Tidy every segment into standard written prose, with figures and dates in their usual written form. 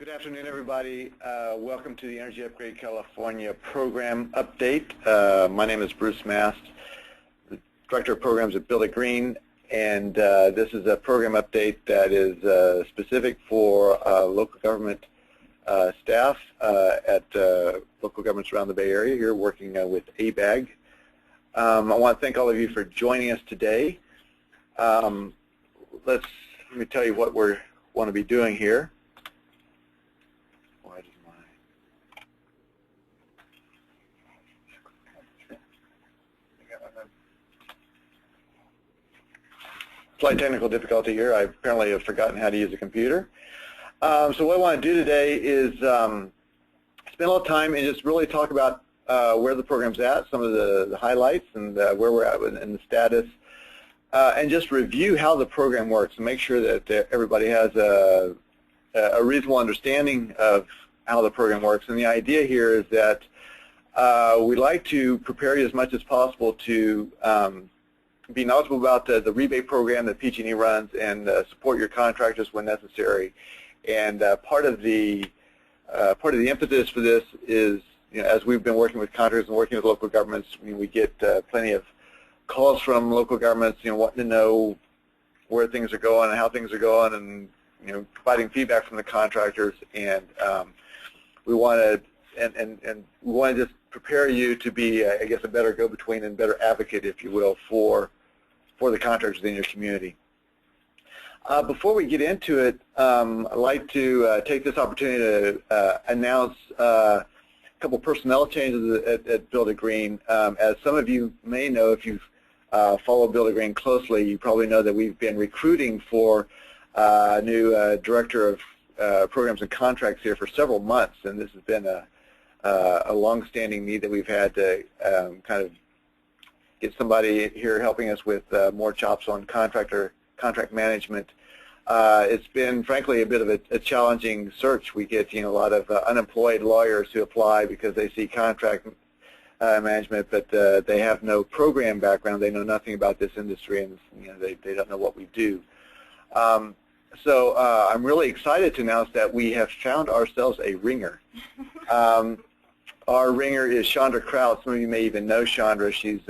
Good afternoon, everybody. Welcome to the Energy Upgrade California program update. My name is Bruce Mast, the Director of Programs at Build It Green, and this is a program update that is specific for local government staff at local governments around the Bay Area here working with ABAG. I want to thank all of you for joining us today. Let me tell you what we want to be doing here. Slight technical difficulty here. I apparently have forgotten how to use a computer. So what I want to do today is spend a little time and just really talk about where the program's at, some of the highlights, and where we're at in the status, and just review how the program works and make sure that everybody has a reasonable understanding of how the program works. And the idea here is that we'd like to prepare you as much as possible to be knowledgeable about the rebate program that PG&E runs and support your contractors when necessary. And part of the impetus for this is, as we've been working with contractors and working with local governments, we get plenty of calls from local governments, wanting to know where things are going and how things are going, and providing feedback from the contractors. And we want to just prepare you to be, I guess, a better go-between and better advocate, if you will, for the contractors in your community. Before we get into it, I'd like to take this opportunity to announce a couple personnel changes at Build It Green. As some of you may know, if you've followed Build It Green closely, you probably know that we've been recruiting for a new director of programs and contracts here for several months, and this has been a long-standing need that we've had to kind of get somebody here helping us with more chops on contract management. It's been, frankly, a bit of a challenging search. We get a lot of unemployed lawyers who apply because they see contract management, but they have no program background. They know nothing about this industry, and they don't know what we do. So I'm really excited to announce that we have found ourselves a ringer. Our ringer is Chandra Kraut. Some of you may even know Chandra. She's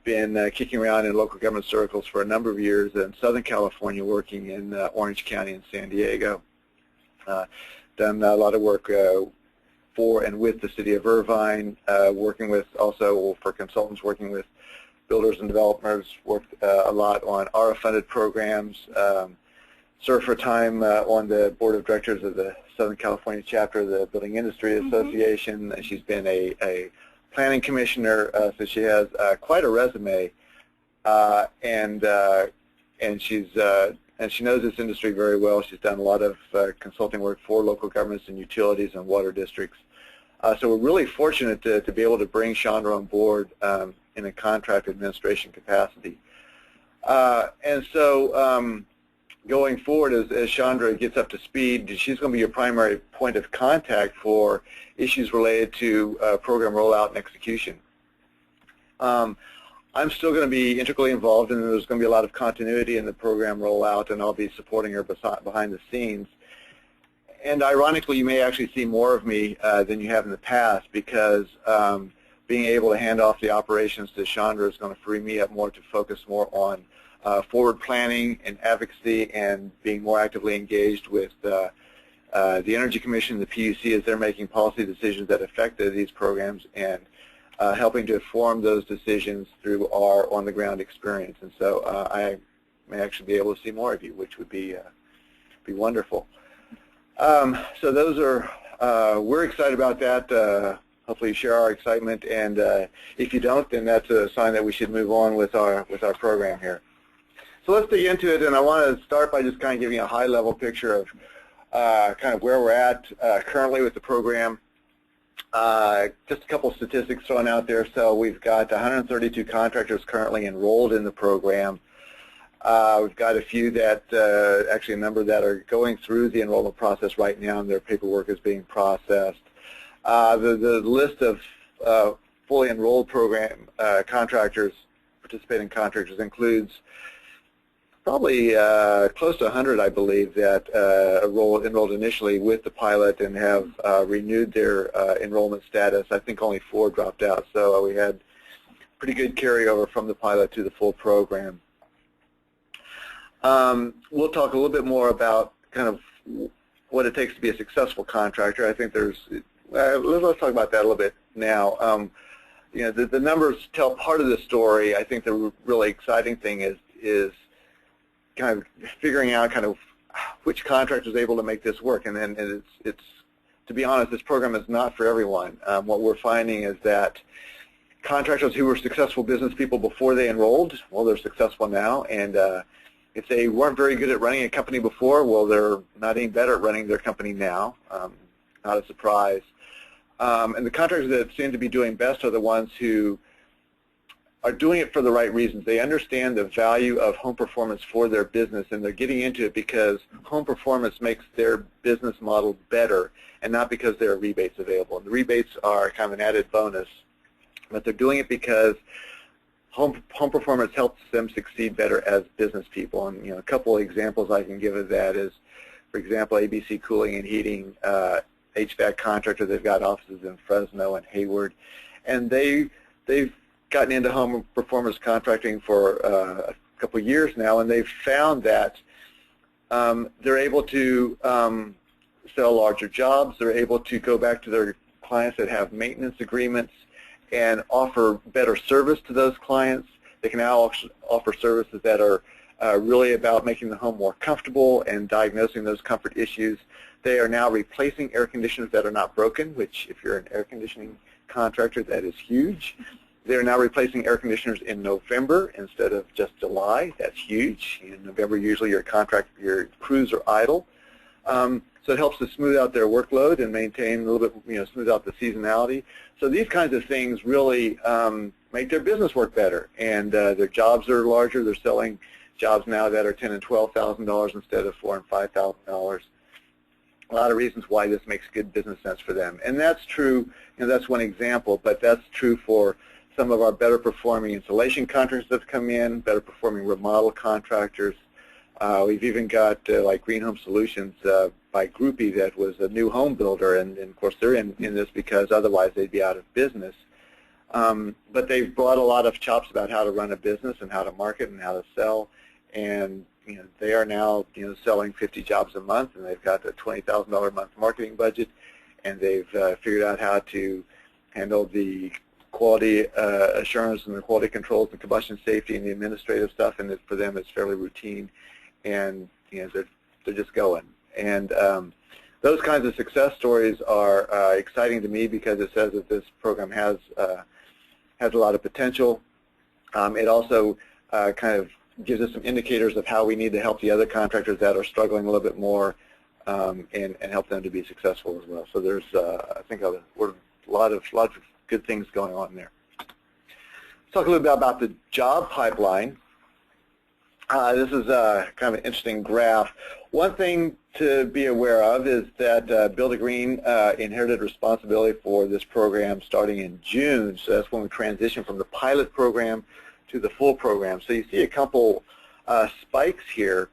been kicking around in local government circles for a number of years in Southern California, working in Orange County and San Diego. Done a lot of work for and with the city of Irvine, working with also for consultants, working with builders and developers, worked a lot on ARA-funded programs, served for a time on the board of directors of the Southern California chapter of the Building Industry Association. She's been a planning commissioner, so she has quite a resume, and she knows this industry very well. She's done a lot of consulting work for local governments and utilities and water districts. So we're really fortunate to be able to bring Chandra on board in a contract administration capacity. And so going forward, as Chandra gets up to speed, she's going to be your primary point of contact for issues related to program rollout and execution. I'm still going to be integrally involved, and there's going to be a lot of continuity in the program rollout, and I'll be supporting her behind the scenes. And ironically, you may actually see more of me than you have in the past, because being able to hand off the operations to Chandra is going to free me up more to focus more on forward planning and advocacy, and being more actively engaged with the Energy Commission, the PUC, as they're making policy decisions that affect these programs, and helping to inform those decisions through our on-the-ground experience. And so I may actually be able to see more of you, which would be wonderful. So those are, we're excited about that. Hopefully you share our excitement, and if you don't, then that's a sign that we should move on with our program here. So let's dig into it, and I want to start by just kind of giving you a high-level picture of kind of where we're at currently with the program. Just a couple statistics thrown out there. So we've got 132 contractors currently enrolled in the program. We've got a few that, actually a number that are going through the enrollment process right now, and their paperwork is being processed. The list of fully enrolled program contractors, participating contractors, includes probably close to 100, I believe, that enrolled initially with the pilot and have renewed their enrollment status. I think only 4 dropped out, so we had pretty good carryover from the pilot to the full program. We'll talk a little bit more about kind of what it takes to be a successful contractor. I think there's, let's talk about that a little bit now. You know, the numbers tell part of the story. I think the really exciting thing is kind of figuring out kind of which contractor is able to make this work. And then it's to be honest, this program is not for everyone. What we're finding is that contractors who were successful business people before they enrolled, well, they're successful now. And if they weren't very good at running a company before, well, they're not any better at running their company now. Not a surprise. And the contractors that seem to be doing best are the ones who are doing it for the right reasons. They understand the value of home performance for their business, and they're getting into it because home performance makes their business model better, and not because there are rebates available. And the rebates are kind of an added bonus, but they're doing it because home performance helps them succeed better as business people. And you know, a couple of examples I can give of that is, for example, ABC Cooling and Heating, HVAC contractor. They've got offices in Fresno and Hayward, and they've gotten into home performance contracting for a couple of years now, and they've found that they're able to sell larger jobs. They're able to go back to their clients that have maintenance agreements and offer better service to those clients. They can now offer services that are really about making the home more comfortable and diagnosing those comfort issues. They are now replacing air conditioners that are not broken, which if you're an air conditioning contractor, that is huge. They're now replacing air conditioners in November instead of just July. That's huge. In November, usually your crews are idle. So it helps to smooth out their workload and maintain a little bit, smooth out the seasonality. So these kinds of things really make their business work better, and their jobs are larger. They're selling jobs now that are $10,000 and $12,000 instead of $4,000 and $5,000. A lot of reasons why this makes good business sense for them, and that's true. That's one example, but that's true for some of our better performing installation contractors that have come in, better performing remodel contractors. We've even got like Green Home Solutions by Groupie that was a new home builder, and of course they're in this because otherwise they'd be out of business. But they've brought a lot of chops about how to run a business and how to market and how to sell, and they are now selling 50 jobs a month, and they've got a $20,000 a month marketing budget, and they've figured out how to handle the quality assurance and the quality controls and combustion safety and the administrative stuff, and for them it's fairly routine, and they're just going. And those kinds of success stories are exciting to me because it says that this program has a lot of potential. It also kind of gives us some indicators of how we need to help the other contractors that are struggling a little bit more and help them to be successful as well. So there's, I think, a lot of good things going on there. Let's talk a little bit about the job pipeline. This is kind of an interesting graph. One thing to be aware of is that Build a Green inherited responsibility for this program starting in June. So that's when we transitioned from the pilot program to the full program. So you see a couple spikes here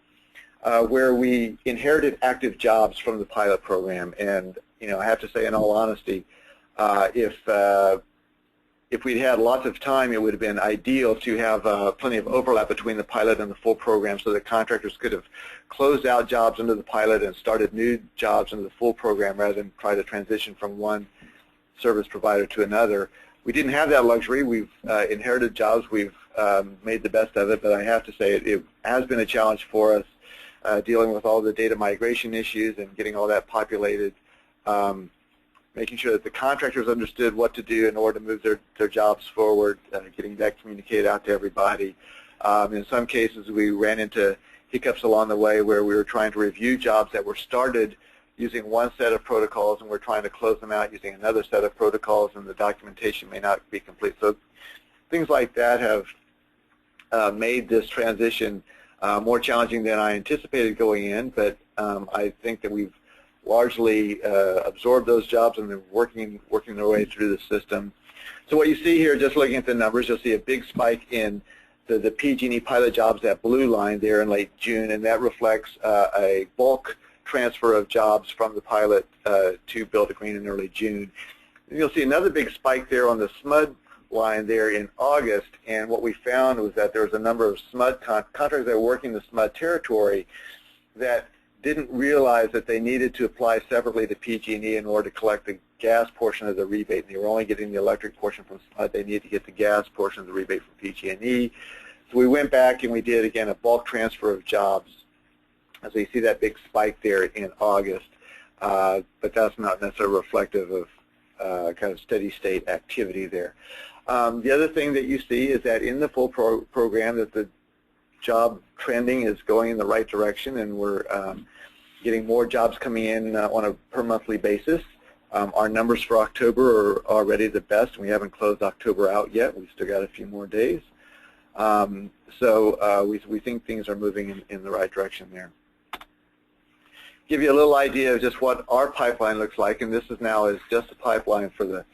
where we inherited active jobs from the pilot program. And I have to say, in all honesty, if we'd had lots of time, it would have been ideal to have plenty of overlap between the pilot and the full program so that contractors could have closed out jobs under the pilot and started new jobs under the full program rather than try to transition from one service provider to another. We didn't have that luxury. We've inherited jobs. We've made the best of it, but I have to say it has been a challenge for us dealing with all the data migration issues and getting all that populated. Making sure that the contractors understood what to do in order to move their jobs forward, getting that communicated out to everybody. In some cases, we ran into hiccups along the way where we were trying to review jobs that were started using one set of protocols, and we're trying to close them out using another set of protocols, and the documentation may not be complete. So things like that have made this transition more challenging than I anticipated going in, but I think that we've largely absorbed those jobs and they're working their way through the system. So what you see here, just looking at the numbers, you'll see a big spike in the PG&E pilot jobs, that blue line there in late June, and that reflects a bulk transfer of jobs from the pilot to Build a Green in early June. And you'll see another big spike there on the SMUD line there in August, and what we found was that there was a number of SMUD contractors that were working the SMUD territory that didn't realize that they needed to apply separately to PG&E in order to collect the gas portion of the rebate. And they were only getting the electric portion from SMUD. They needed to get the gas portion of the rebate from PG&E. So we went back and we did, again, a bulk transfer of jobs. So you see that big spike there in August, but that's not necessarily reflective of kind of steady state activity there. The other thing that you see is that in the full program that the job trending is going in the right direction, and we're getting more jobs coming in on a per monthly basis. Our numbers for October are already the best. We haven't closed October out yet. We've still got a few more days. We think things are moving in the right direction there. Give you a little idea of just what our pipeline looks like, and this is now is just a pipeline for the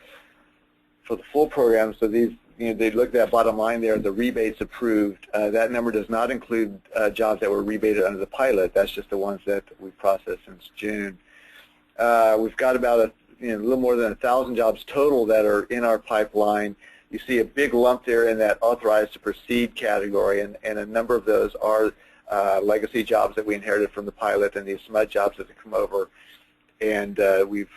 full program. So these, they look at that bottom line there, the rebates approved. That number does not include jobs that were rebated under the pilot. That's just the ones that we've processed since June. We've got about a little more than 1,000 jobs total that are in our pipeline. You see a big lump there in that authorized to proceed category, and a number of those are legacy jobs that we inherited from the pilot and these SMUD jobs that have come over. And we've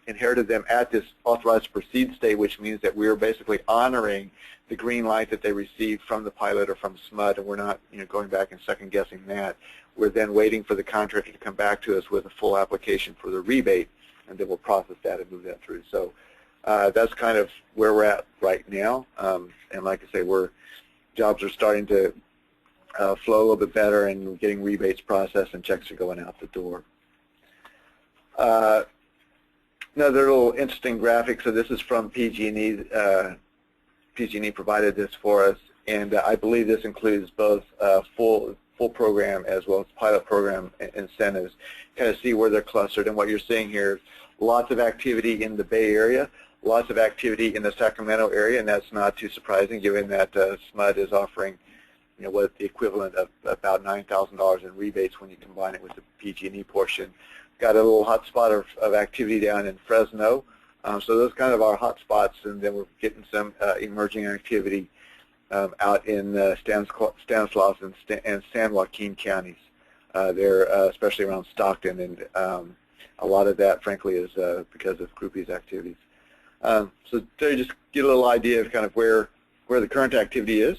inherited them at this authorized to proceed state, which means that we're basically honoring the green light that they received from the pilot or from SMUD, and we're not going back and second guessing that. We're then waiting for the contractor to come back to us with a full application for the rebate, and then we'll process that and move that through. So that's kind of where we're at right now. And like I say, jobs are starting to flow a little bit better, and we're getting rebates processed and checks are going out the door. Another little interesting graphic. So this is from PG&E. PG&E provided this for us, and I believe this includes both full program as well as pilot program incentives. Kind of see where they're clustered, and what you're seeing here is lots of activity in the Bay Area, lots of activity in the Sacramento area, and that's not too surprising given that SMUD is offering what the equivalent of about $9,000 in rebates when you combine it with the PG&E portion. Got a little hot spot of activity down in Fresno. So those kind of are hot spots, and then we're getting some emerging activity out in Stanislaus and San Joaquin counties. There, especially around Stockton, and a lot of that, frankly, is because of groupies activities. So to just get a little idea of kind of where the current activity is.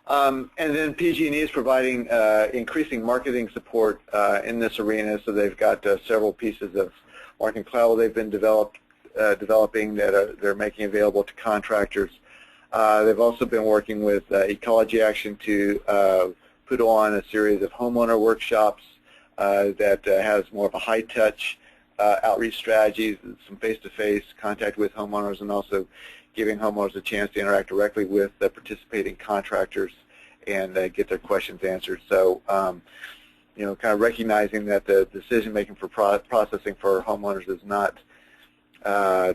And then PG&E is providing increasing marketing support in this arena. So they've got several pieces of marketing collateral they've been developing that they're making available to contractors. They've also been working with Ecology Action to put on a series of homeowner workshops that has more of a high-touch outreach strategies, some face-to-face contact with homeowners, and also giving homeowners a chance to interact directly with the participating contractors and get their questions answered. So, kind of recognizing that the decision-making for processing for homeowners is not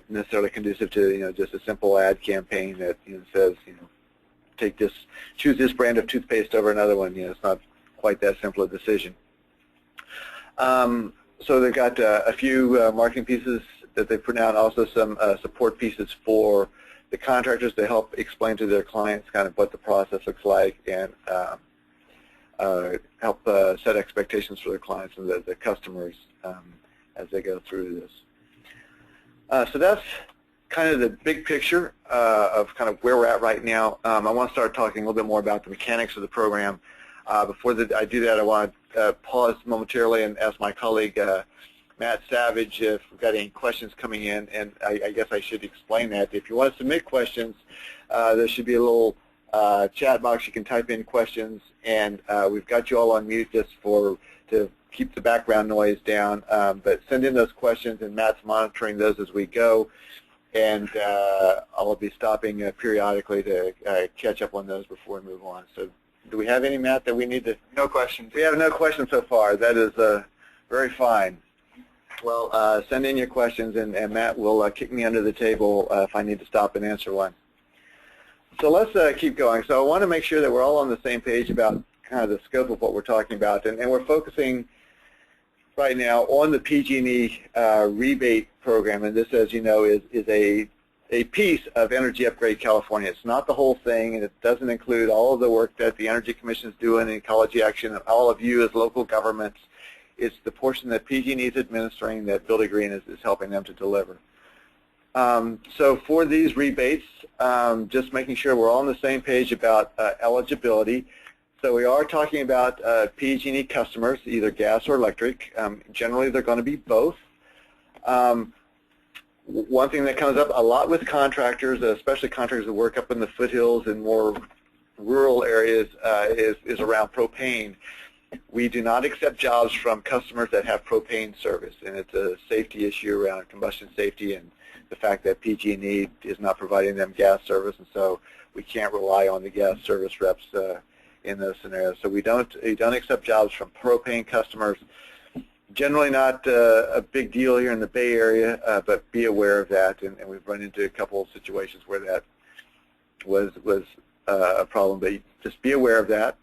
necessarily conducive to just a simple ad campaign that says take this, choose this brand of toothpaste over another one. It's not quite that simple a decision. So they've got a few marketing pieces that they put out, also some support pieces for the contractors to help explain to their clients kind of what the process looks like, and help set expectations for their clients and the customers as they go through this. So that's kind of the big picture of kind of where we're at right now. I want to start talking a little bit more about the mechanics of the program. Before I do that, I want to pause momentarily and ask my colleague Matt Savage if we've got any questions coming in, and I guess I should explain that. If you want to submit questions, there should be a little chat box. You can type in questions, and we've got you all on mute just to keep the background noise down. But send in those questions, and Matt's monitoring those as we go, and I'll be stopping periodically to catch up on those before we move on. So do we have any, Matt, that we need to? No questions. We have no questions so far. That is very fine. Well, send in your questions, and Matt will kick me under the table if I need to stop and answer one. So let's keep going. So I want to make sure that we're all on the same page about kind of the scope of what we're talking about, and we're focusing right now on the PG&E rebate program, and this, as you know, is a piece of Energy Upgrade California. It's not the whole thing, and it doesn't include all of the work that the Energy Commission is doing in Ecology Action and all of you as local governments. It's the portion that PG&E is administering that Building Green is helping them to deliver. So for these rebates, just making sure we're all on the same page about eligibility. So we are talking about PG&E customers, either gas or electric. Generally, they're going to be both. One thing that comes up a lot with contractors, especially contractors that work up in the foothills and more rural areas, is around propane. We do not accept jobs from customers that have propane service, and it's a safety issue around combustion safety and the fact that PG&E is not providing them gas service, and so we can't rely on the gas service reps in those scenarios. So we don't accept jobs from propane customers. Generally not a big deal here in the Bay Area, but be aware of that, and we've run into a couple of situations where that was a problem, but just be aware of that.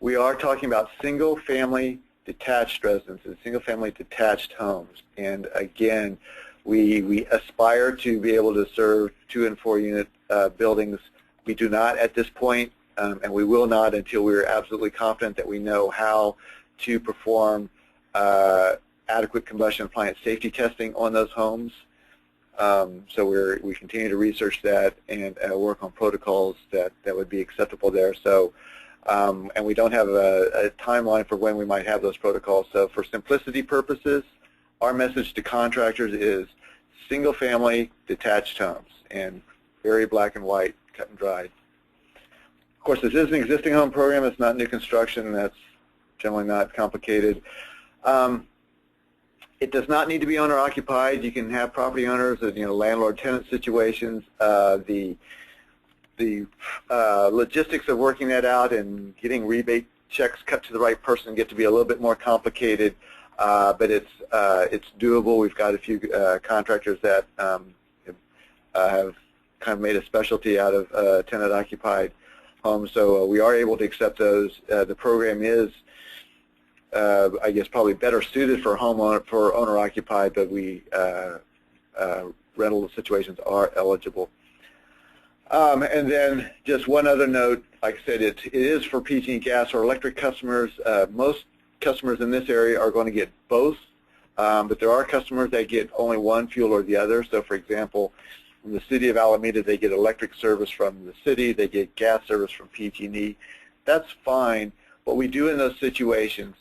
We are talking about single-family detached residences, single-family detached homes, and again, we aspire to be able to serve 2- and 4-unit buildings. We do not at this point, and we will not until we're absolutely confident that we know how to perform adequate combustion appliance safety testing on those homes. So we continue to research that and work on protocols that would be acceptable there. So, and we don't have a timeline for when we might have those protocols. So for simplicity purposes, our message to contractors is single-family detached homes, and very black and white, cut and dried. Of course, this is an existing home program. It's not new construction. That's generally not complicated. It does not need to be owner-occupied. You can have property owners, landlord-tenant situations. The logistics of working that out and getting rebate checks cut to the right person get to be a little bit more complicated, but it's doable. We've got a few contractors that have kind of made a specialty out of tenant-occupied homes, so we are able to accept those. The program is, I guess, probably better suited for owner-occupied, but rental situations are eligible. And then just one other note, like I said, it is for PG&E gas or electric customers. Most customers in this area are going to get both, but there are customers that get only one fuel or the other. So for example, in the city of Alameda, they get electric service from the city, they get gas service from PG&E. That's fine. What we do in those situations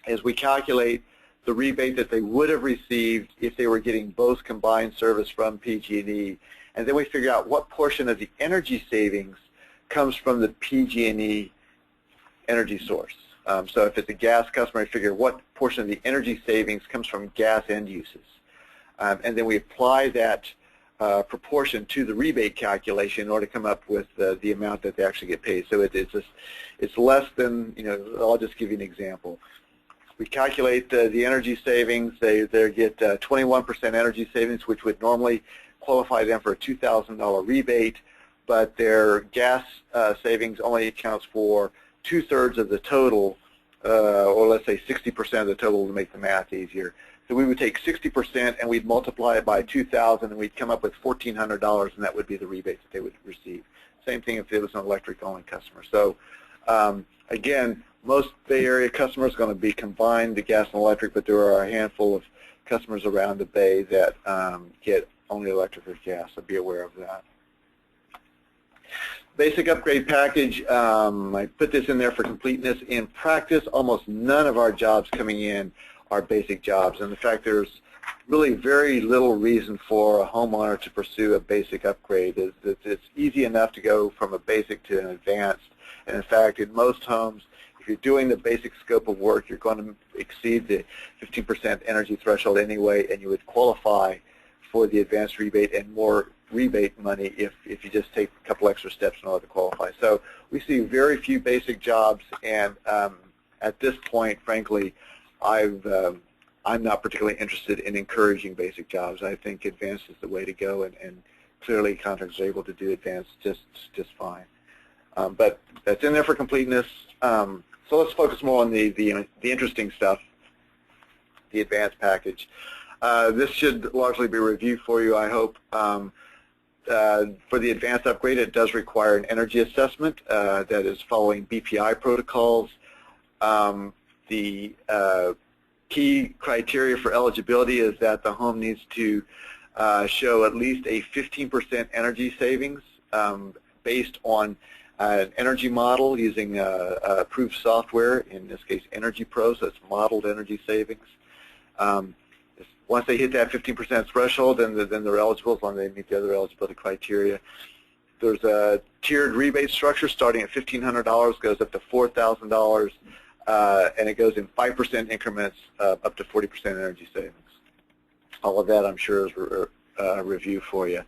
is we calculate the rebate that they would have received if they were getting both combined service from PG&E, and then we figure out what portion of the energy savings comes from the PG&E energy source. So if it's a gas customer, I figure what portion of the energy savings comes from gas end uses. And then we apply that proportion to the rebate calculation in order to come up with the amount that they actually get paid. So it's less than, I'll just give you an example. We calculate the energy savings. They get 21% energy savings, which would normally qualify them for a $2,000 rebate, but their gas savings only accounts for 2/3 of the total, or let's say 60% of the total to make the math easier. So we would take 60% and we'd multiply it by 2,000 and we'd come up with $1,400, and that would be the rebate that they would receive. Same thing if it was an electric-only customer. So again, most Bay Area customers are going to be combined, the gas and electric, but there are a handful of customers around the Bay that get only electric or gas, so be aware of that. Basic upgrade package, I put this in there for completeness. In practice, almost none of our jobs coming in are basic jobs, and in fact there's really very little reason for a homeowner to pursue a basic upgrade. It's easy enough to go from a basic to an advanced, and in fact in most homes, if you're doing the basic scope of work, you're going to exceed the 15% energy threshold anyway, and you would qualify for the advanced rebate and more rebate money if you just take a couple extra steps in order to qualify. So we see very few basic jobs, and at this point, frankly, I'm not particularly interested in encouraging basic jobs. I think advanced is the way to go, and clearly contractors are able to do advanced just fine. But that's in there for completeness. So let's focus more on the interesting stuff, the advanced package. This should largely be reviewed for you, I hope. For the advanced upgrade, it does require an energy assessment that is following BPI protocols. The key criteria for eligibility is that the home needs to show at least a 15% energy savings based on an energy model using approved software, in this case Energy Pro, so it's modeled energy savings. Once they hit that 15% threshold, then they're eligible as long as they meet the other eligibility criteria. There's a tiered rebate structure starting at $1,500, goes up to $4,000, and it goes in 5% increments up to 40% energy savings. All of that, I'm sure, is a review for you.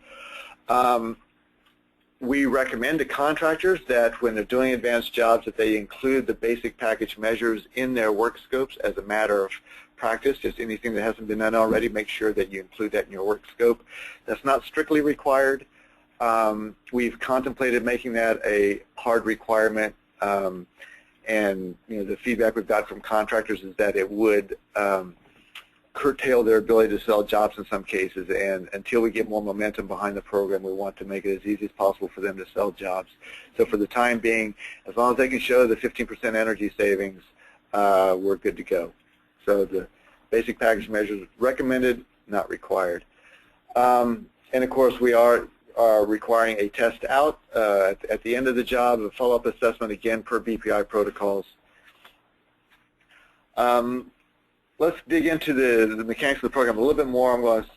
We recommend to contractors that when they're doing advanced jobs that they include the basic package measures in their work scopes as a matter of practice. Just anything that hasn't been done already, make sure that you include that in your work scope. That's not strictly required. We've contemplated making that a hard requirement, and the feedback we've got from contractors is that it would curtail their ability to sell jobs in some cases, and until we get more momentum behind the program, we want to make it as easy as possible for them to sell jobs. So for the time being, as long as they can show the 15% energy savings, we're good to go. So the basic package measures recommended, not required. And of course, we are requiring a test out at the end of the job, a follow-up assessment, again, per BPI protocols. Let's dig into the mechanics of the program a little bit more. I'm going to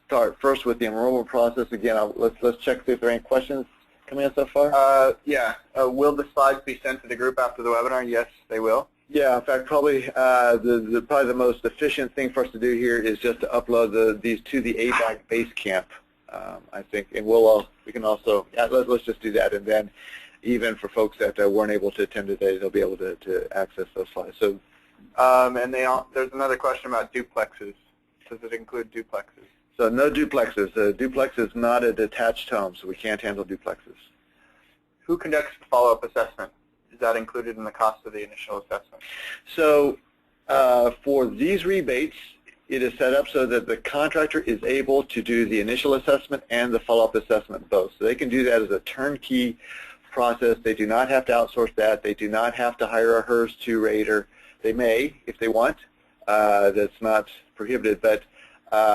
start first with the enrollment process. Again, let's check see if there are any questions coming in so far. Yeah. Will the slides be sent to the group after the webinar? Yes, they will. Yeah, in fact, probably probably the most efficient thing for us to do here is just to upload these to the ABAC Basecamp, I think, and we can also let's just do that, and then even for folks that weren't able to attend today, they'll be able to access those slides. So, and there's another question about duplexes. Does it include duplexes? So no duplexes. A duplex is not a detached home, so we can't handle duplexes. Who conducts the follow-up assessment? Is that included in the cost of the initial assessment? So for these rebates, it is set up so that the contractor is able to do the initial assessment and the follow-up assessment both. So they can do that as a turnkey process. They do not have to outsource that. They do not have to hire a HERS 2 rater. They may if they want. That's not prohibited, but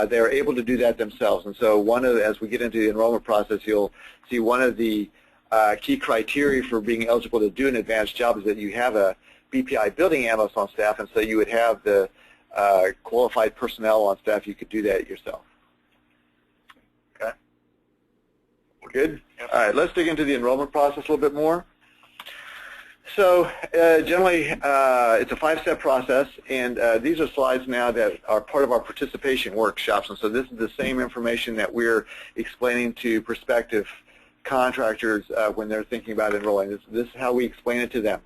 they're able to do that themselves. And so as we get into the enrollment process, you'll see one of the key criteria for being eligible to do an advanced job is that you have a BPI building analyst on staff, and so you would have the qualified personnel on staff. You could do that yourself. Okay. We're good? Yep. All right, let's dig into the enrollment process a little bit more. So generally, it's a 5-step process, and these are slides now that are part of our participation workshops, and so this is the same information that we're explaining to prospective contractors when they're thinking about enrolling. This is how we explain it to them.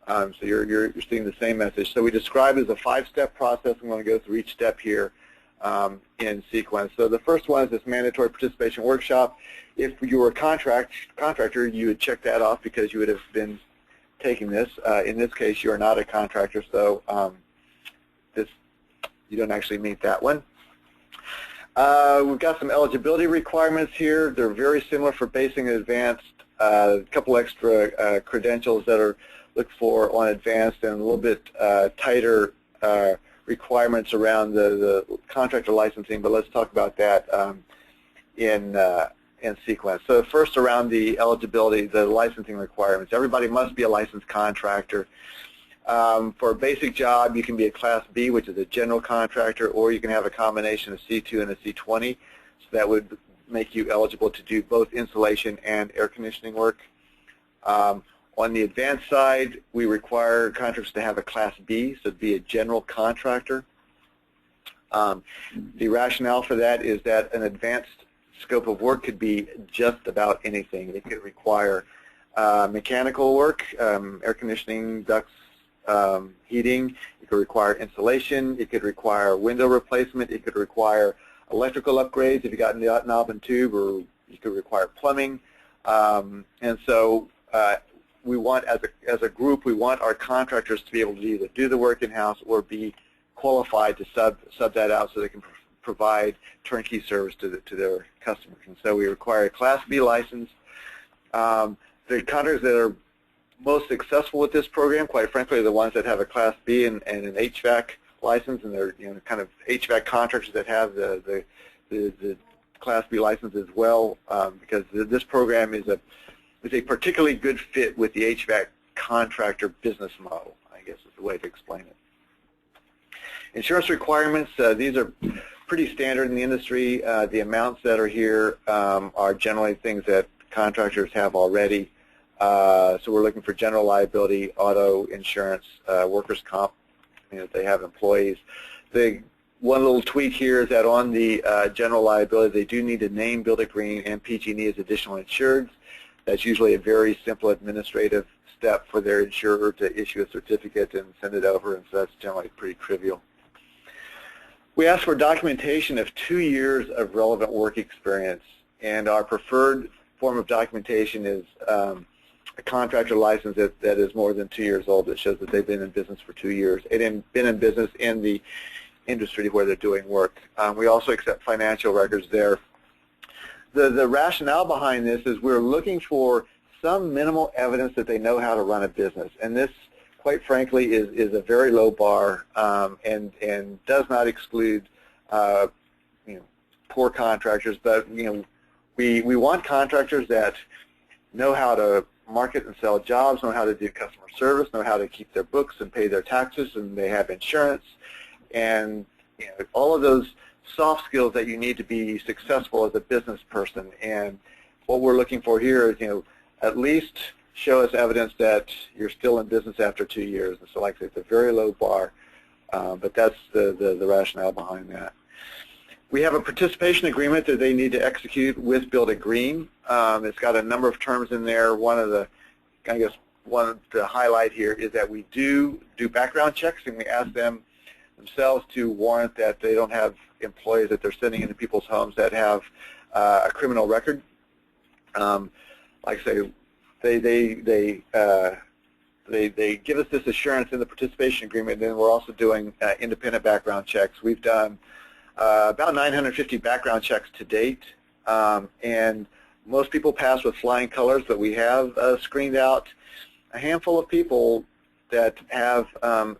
So you're seeing the same message. So we describe it as a 5-step process. I'm going to go through each step here in sequence. So the first one is this mandatory participation workshop. If you were a contractor, you would check that off because you would have been taking this. In this case, you are not a contractor, so you don't actually meet that one. We've got some eligibility requirements here. They're very similar for basic and advanced. A couple extra credentials that are looked for on advanced, and a little bit tighter requirements around the contractor licensing, but let's talk about that in sequence. So first, around the eligibility, the licensing requirements. Everybody must be a licensed contractor. For a basic job, you can be a Class B, which is a general contractor, or you can have a combination of C2 and a C20. So that would make you eligible to do both insulation and air conditioning work. On the advanced side, we require contractors to have a Class B, so to be a general contractor. The rationale for that is that an advanced scope of work could be just about anything. It could require mechanical work, air conditioning, ducts, heating. It could require insulation. It could require window replacement. It could require electrical upgrades if you got knob and tube, or you could require plumbing, and so we want, as a group, we want our contractors to be able to either do the work in-house or be qualified to sub that out so they can provide turnkey service to their customers. And so we require a Class B license. The contractors that are most successful with this program, quite frankly, are the ones that have a Class B and an HVAC license, and they're kind of HVAC contractors that have the Class B license as well, because this program is a particularly good fit with the HVAC contractor business model, I guess is the way to explain it. Insurance requirements, these are pretty standard in the industry. The amounts that are here are generally things that contractors have already. So we're looking for general liability, auto insurance, workers' comp, if they have employees. One little tweak here is that on the general liability, they do need to name Building Green and PG&E as additional insureds. That's usually a very simple administrative step for their insurer to issue a certificate and send it over, and so that's generally pretty trivial. We ask for documentation of 2 years of relevant work experience, and our preferred form of documentation is a contractor license that is more than 2 years old that shows that they've been in business for 2 years and been in business in the industry where they're doing work. We also accept financial records there. The rationale behind this is we're looking for some minimal evidence that they know how to run a business, and this, quite frankly, is a very low bar and does not exclude poor contractors, but we want contractors that know how to market and sell jobs, know how to do customer service, know how to keep their books and pay their taxes, and they have insurance, and all of those soft skills that you need to be successful as a business person. And what we're looking for here is, at least show us evidence that you're still in business after 2 years. And so, like I said, it's a very low bar, but that's the rationale behind that. We have a participation agreement that they need to execute with Building Green. It's got a number of terms in there. One to highlight here is that we do background checks, and we ask them themselves to warrant that they don't have employees that they're sending into people's homes that have a criminal record. Like I say, they give us this assurance in the participation agreement, and then we're also doing independent background checks. We've done about 950 background checks to date, and most people pass with flying colors, but we have screened out a handful of people that have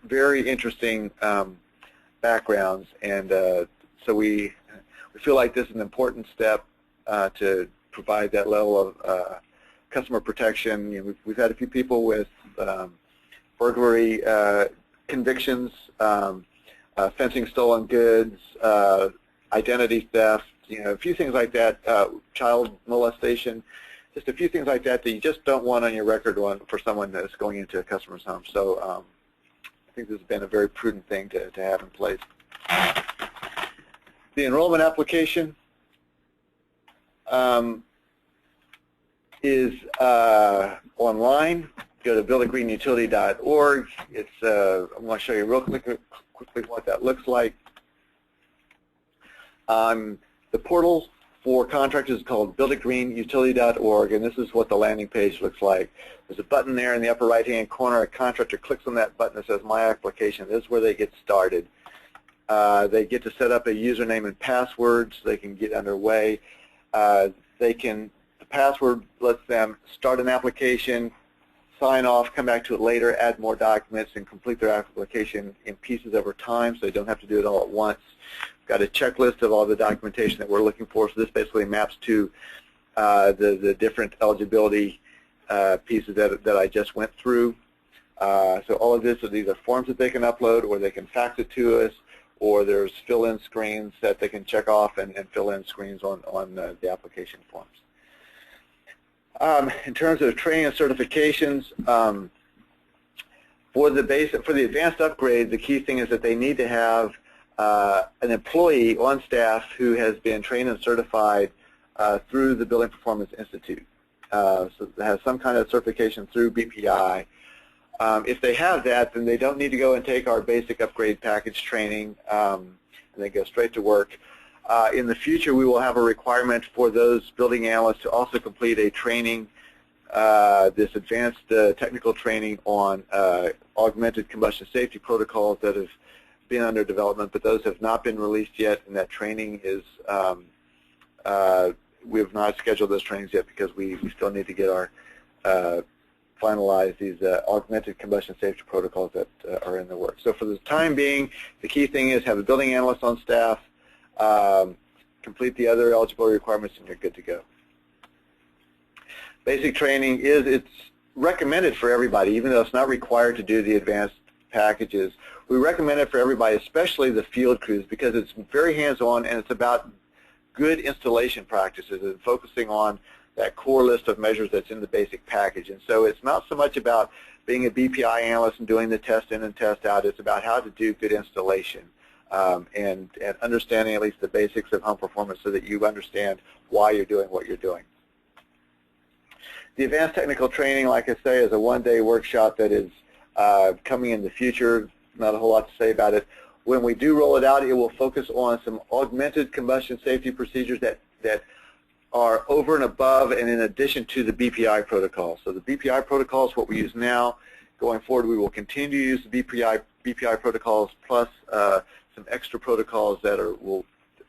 very interesting backgrounds, and so we feel like this is an important step to provide that level of customer protection. We've had a few people with burglary convictions, fencing stolen goods, identity theft, a few things like that, child molestation, just a few things like that that you just don't want on your record for someone that's going into a customer's home. So I think this has been a very prudent thing to have in place. The enrollment application is online. Go to buildinggreenutility.org. I'm going to show you real quickly what that looks like. The portal for contractors is called buildinggreenutility.org, and this is what the landing page looks like. There's a button there in the upper right-hand corner. A contractor clicks on that button that says My Application. This is where they get started. They get to set up a username and password so they can get underway. The password lets them start an application, sign off, come back to it later, add more documents, and complete their application in pieces over time so they don't have to do it all at once. We've got a checklist of all the documentation that we're looking for, so this basically maps to the different eligibility pieces that I just went through. So all of this, these are forms that they can upload, or they can fax it to us, or there's fill-in screens that they can check off and fill in screens on the application forms. In terms of training and certifications, for the advanced upgrade, the key thing is that they need to have an employee on staff who has been trained and certified through the Building Performance Institute. So it has some kind of certification through BPI. If they have that, then they don't need to go and take our basic upgrade package training, and they go straight to work. In the future, we will have a requirement for those building analysts to also complete a training, this advanced technical training on augmented combustion safety protocols that have been under development, but those have not been released yet, and that training is, we have not scheduled those trainings yet because we still need to get our finalize these augmented combustion safety protocols that are in the works. So for the time being, the key thing is have a building analyst on staff, complete the other eligibility requirements, and you're good to go. Basic training it's recommended for everybody, even though it's not required to do the advanced packages. We recommend it for everybody, especially the field crews, because it's very hands-on and it's about good installation practices and focusing on that core list of measures that's in the basic package. And so it's not so much about being a BPI analyst and doing the test in and test out. It's about how to do good installation and understanding at least the basics of home performance so that you understand why you're doing what you're doing. The advanced technical training, like I say, is a one-day workshop that is coming in the future. Not a whole lot to say about it. When we do roll it out, it will focus on some augmented combustion safety procedures that are over and above and in addition to the BPI protocol. So the BPI protocol is what we use now. Going forward, we will continue to use the BPI protocols plus some extra protocols that will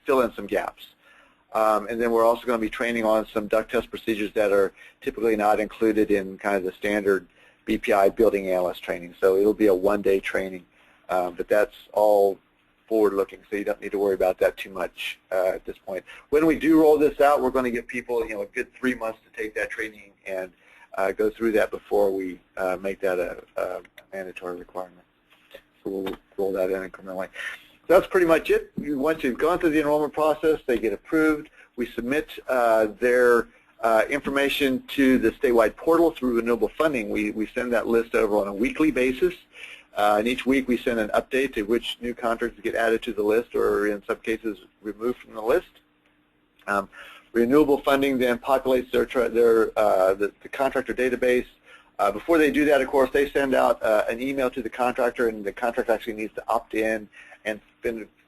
fill in some gaps. And then we're also going to be training on some duct test procedures that are typically not included in kind of the standard BPI building analyst training. So it'll be a one-day training, but that's all forward-looking, so you don't need to worry about that too much at this point. When we do roll this out, we're going to give people, a good 3 months to take that training and go through that before we make that a mandatory requirement. So we'll roll that in incrementally. So that's pretty much it. Once you've gone through the enrollment process, they get approved. We submit their information to the statewide portal through renewable funding. We send that list over on a weekly basis. And each week we send an update to which new contractors get added to the list or in some cases removed from the list. Renewable funding then populates the contractor database. Before they do that, of course, they send out an email to the contractor, and the contractor actually needs to opt in and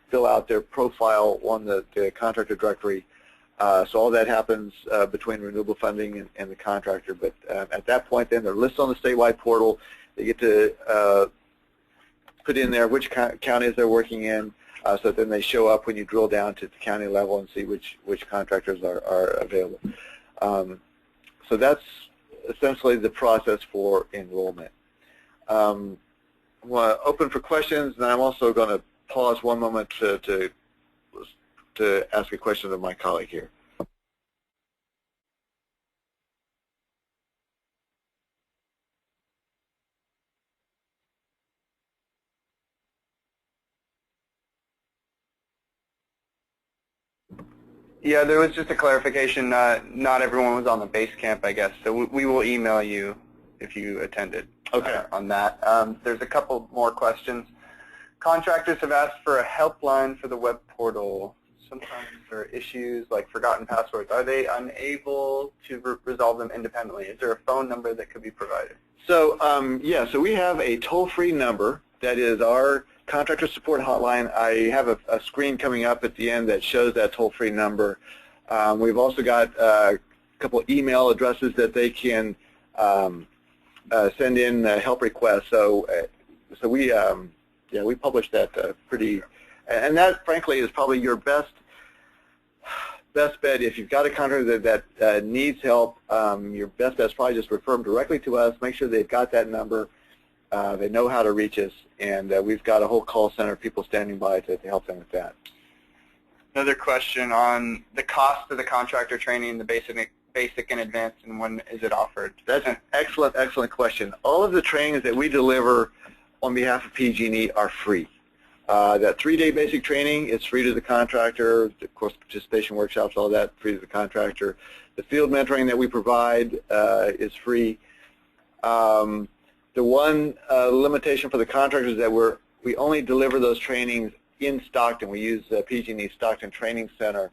fill out their profile on the contractor directory. So all that happens between renewable funding and the contractor. But at that point, then they're listed on the statewide portal. They get to put in there which counties they're working in, so then they show up when you drill down to the county level and see which contractors are available. So that's essentially the process for enrollment. I'm going to open for questions, and I'm also going to pause one moment to ask a question of my colleague here. Yeah, there was just a clarification. Not everyone was on the base camp, I guess. So we will email you if you attended on that. There's a couple more questions. Contractors have asked for a helpline for the web portal. Sometimes there are issues like forgotten passwords. Are they unable to resolve them independently? Is there a phone number that could be provided? So, yeah, so we have a toll-free number that is our contractor support hotline. I have a screen coming up at the end that shows that toll-free number. We've also got a couple email addresses that they can send in help requests. So we we publish that pretty, and that frankly is probably your best bet. If you've got a contractor that needs help, your best bet is probably just refer them directly to us. Make sure they've got that number. They know how to reach us, and we've got a whole call center of people standing by to help them with that. Another question on the cost of the contractor training, the basic and advanced, and when is it offered? That's an excellent question. All of the trainings that we deliver on behalf of PG&E are free. That 3-day basic training is free to the contractor. Of course, participation workshops, all that, free to the contractor. The field mentoring that we provide is free. The one limitation for the contractors is that we only deliver those trainings in Stockton. We use PG&E Stockton Training Center.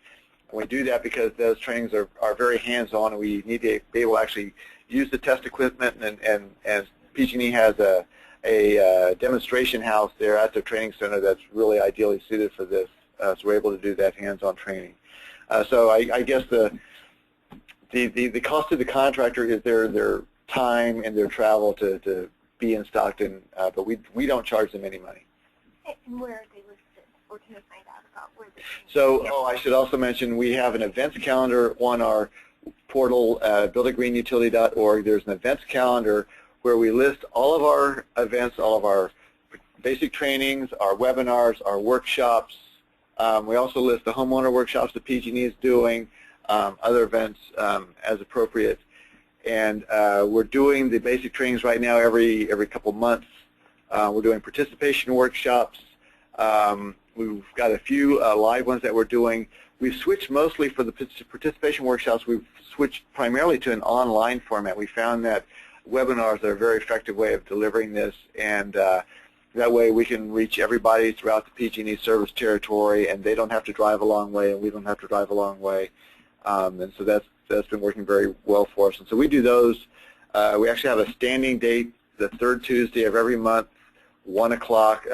And we do that because those trainings are very hands-on, and we need to be able to actually use the test equipment, and PG&E has a demonstration house there at the training center that's really ideally suited for this. so we're able to do that hands-on training. So I guess the cost to the contractor is their time and their travel to be in Stockton, but we don't charge them any money. And where are they listed, or can I find out about where they are? So, I should also mention we have an events calendar on our portal, buildagreenutility.org. There's an events calendar where we list all of our events, all of our basic trainings, our webinars, our workshops. We also list the homeowner workshops that PG&E is doing, other events as appropriate. And we're doing the basic trainings right now every couple months. We're doing participation workshops. We've got a few live ones that we're doing. We've switched mostly for the participation workshops. We've switched primarily to an online format. We found that webinars are a very effective way of delivering this, and that way we can reach everybody throughout the PG&E service territory, and they don't have to drive a long way, and we don't have to drive a long way. And so that's been working very well for us. And so we do those. We actually have a standing date, the third Tuesday of every month, 2 o'clock,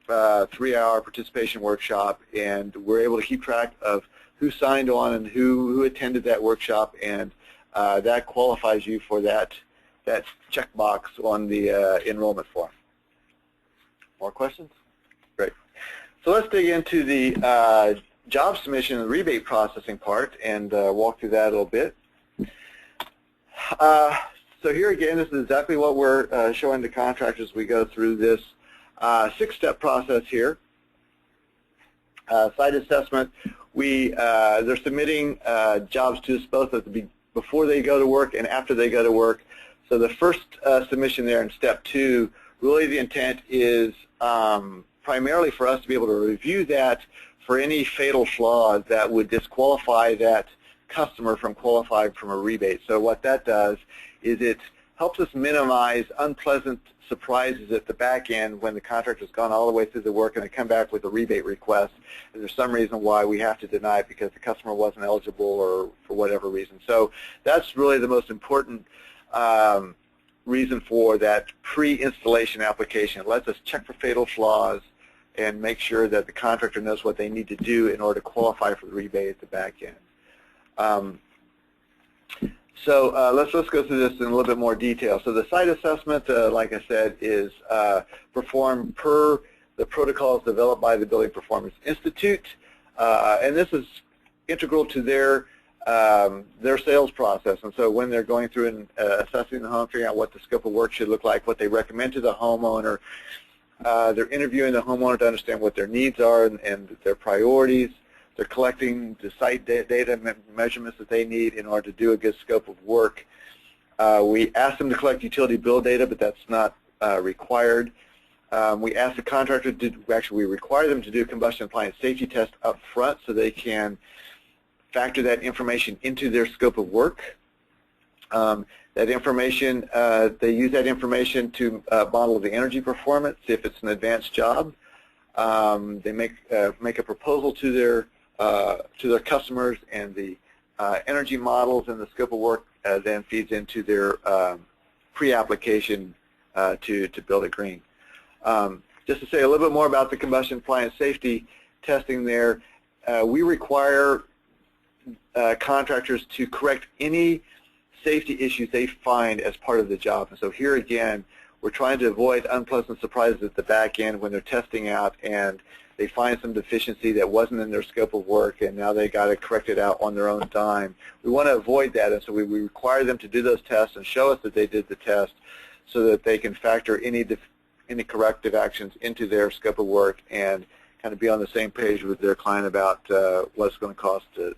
3-hour participation workshop, and we're able to keep track of who signed on and who attended that workshop, and that qualifies you for that checkbox on the enrollment form. More questions? Great. So let's dig into the job submission and rebate processing part and walk through that a little bit. So here again, this is exactly what we're showing the contractors as we go through this 6-step process here. Site assessment, they're submitting jobs to us both before they go to work and after they go to work. So the first submission there in step 2, really the intent is primarily for us to be able to review that for any fatal flaws that would disqualify that customer from qualifying from a rebate. So what that does is it helps us minimize unpleasant surprises at the back end when the contractor's gone all the way through the work and they come back with a rebate request and there's some reason why we have to deny it because the customer wasn't eligible or for whatever reason. So that's really the most important reason for that pre-installation application. It lets us check for fatal flaws and make sure that the contractor knows what they need to do in order to qualify for the rebate at the back end. So let's go through this in a little bit more detail. So the site assessment, like I said, is performed per the protocols developed by the Building Performance Institute, and this is integral to their sales process. And so when they're going through and assessing the home, figuring out what the scope of work should look like, what they recommend to the homeowner, they're interviewing the homeowner to understand what their needs are and their priorities. They're collecting the site data measurements that they need in order to do a good scope of work. We ask them to collect utility bill data, but that's not required. We ask the contractor we require them to do a combustion appliance safety test up front so they can factor that information into their scope of work. That information, they use that information to model the energy performance if it's an advanced job. They make a proposal to their customers, and the energy models and the scope of work then feeds into their pre-application to Build It Green. Just to say a little bit more about the combustion appliance safety testing there, we require contractors to correct any safety issues they find as part of the job. And so here again, we're trying to avoid unpleasant surprises at the back end when they're testing out and they find some deficiency that wasn't in their scope of work and now they got to correct it out on their own dime. We want to avoid that, and so we require them to do those tests and show us that they did the test so that they can factor any corrective actions into their scope of work and kind of be on the same page with their client about what it's going to cost to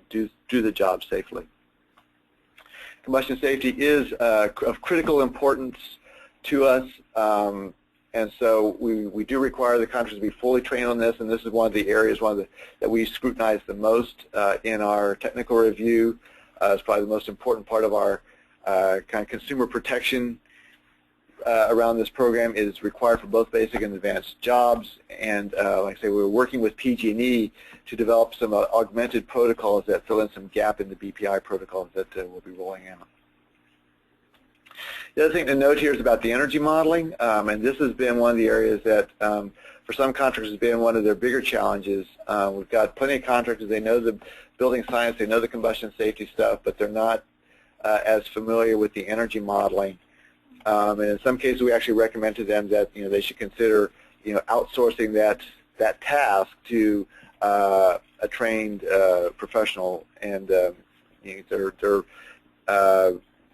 do the job safely. Combustion safety is of critical importance to us, and so we do require the contractors to be fully trained on this, and this is one of the areas that we scrutinize the most in our technical review. It's probably the most important part of our kind of consumer protection around this program. Is required for both basic and advanced jobs, and like I say, we're working with PG&E to develop some augmented protocols that fill in some gap in the BPI protocols that we'll be rolling out. The other thing to note here is about the energy modeling, and this has been one of the areas that for some contractors has been one of their bigger challenges. We've got plenty of contractors, they know the building science, they know the combustion safety stuff, but they're not as familiar with the energy modeling. And in some cases we actually recommend to them that they should consider outsourcing that task to a trained professional, and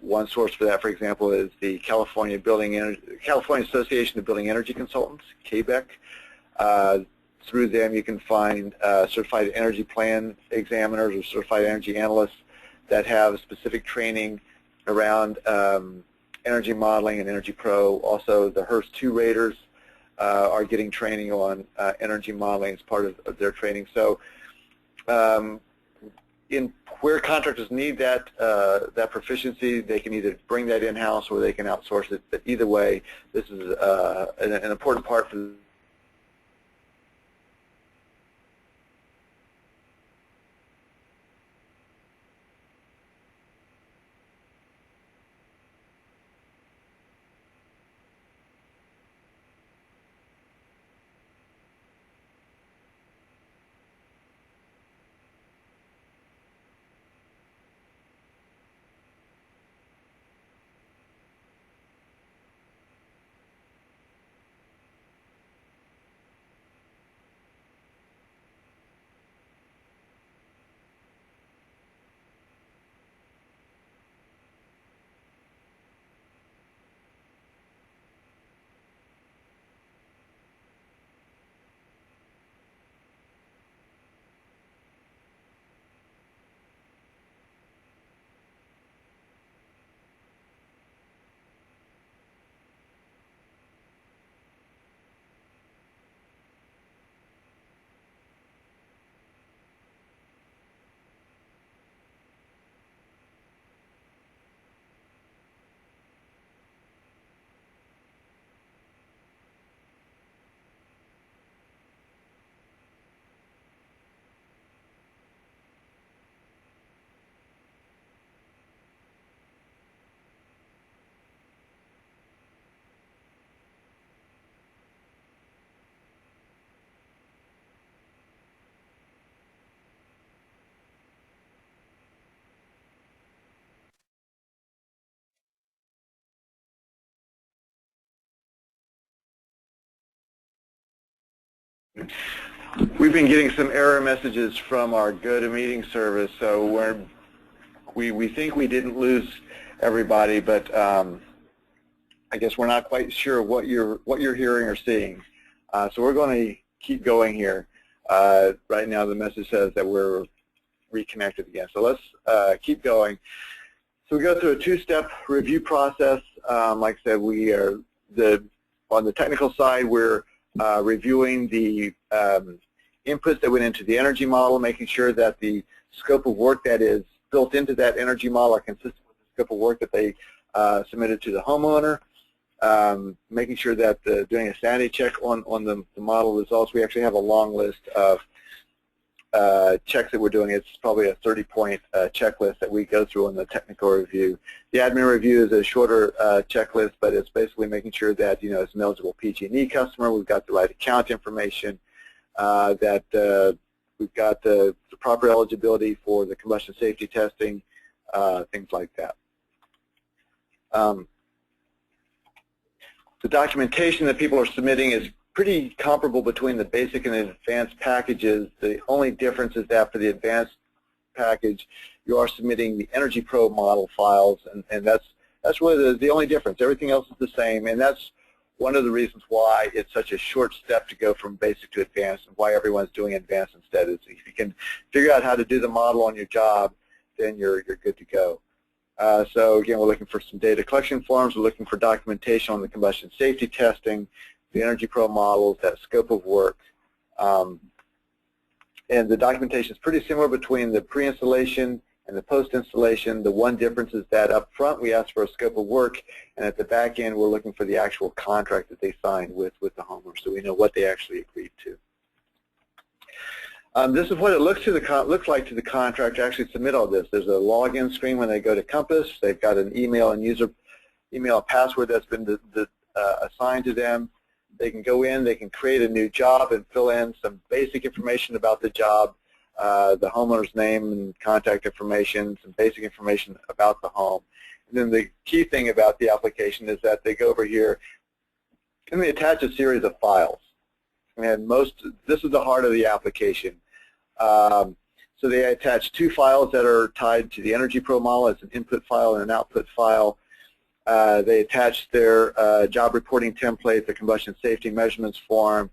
one source for that, for example, is the California Association of Building Energy Consultants, CABEC. Through them you can find certified energy plan examiners or certified energy analysts that have specific training around energy modeling and Energy Pro. Also, the HERS 2 raters are getting training on energy modeling as part of their training. So where contractors need that proficiency, they can either bring that in-house or they can outsource it. But either way, this is an important part for We've been getting some error messages from our GoToMeeting service, so we think we didn't lose everybody, but I guess we're not quite sure what you're hearing or seeing. So we're going to keep going here. Right now the message says that we're reconnected again. So let's keep going. So we go through a two-step review process. Like I said, we are on the technical side, we're reviewing the inputs that went into the energy model, making sure that the scope of work that is built into that energy model are consistent with the scope of work that they submitted to the homeowner, making sure that doing a sanity check on the model results. We actually have a long list of checks that we're doing. It's probably a 30-point checklist that we go through on the technical review. The admin review is a shorter checklist, but it's basically making sure that it's an eligible PG&E customer, we've got the right account information, that we've got the proper eligibility for the combustion safety testing, things like that. The documentation that people are submitting is pretty comparable between the basic and the advanced packages. The only difference is that for the advanced package, you are submitting the Energy Pro model files, and that's really the only difference. Everything else is the same, and that's one of the reasons why it's such a short step to go from basic to advanced, and why everyone's doing advanced instead. Is if you can figure out how to do the model on your job, then you're good to go. So again, we're looking for some data collection forms. We're looking for documentation on the combustion safety testing, the Energy Pro models, that scope of work. And the documentation is pretty similar between the pre-installation and the post-installation. The one difference is that up front we ask for a scope of work, and at the back end we're looking for the actual contract that they signed with the homeowner, so we know what they actually agreed to. This is what it looks like to the contractor to actually submit all this. There's a login screen when they go to Compass. They've got an email and user email and password that's been assigned to them. They can go in, they can create a new job and fill in some basic information about the job, the homeowner's name and contact information, some basic information about the home. And then the key thing about the application is that they go over here and they attach a series of files. And this is the heart of the application. So they attach 2 files that are tied to the Energy Pro model. It's an input file and an output file. They attach their job reporting template, the combustion safety measurements form,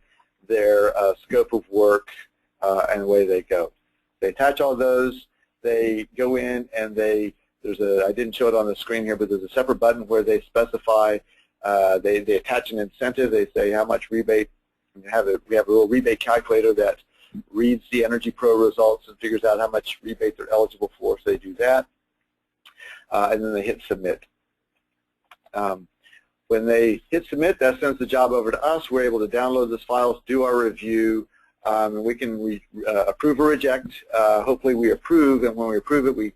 their scope of work, and away they go. They attach all those. They go in and I didn't show it on the screen here, but there's a separate button where they specify, they attach an incentive. They say how much rebate. We have a little rebate calculator that reads the Energy Pro results and figures out how much rebate they're eligible for, so they do that. And then they hit submit. When they hit submit, that sends the job over to us. We're able to download those files, do our review, and we can approve or reject. Hopefully we approve, and when we approve it, we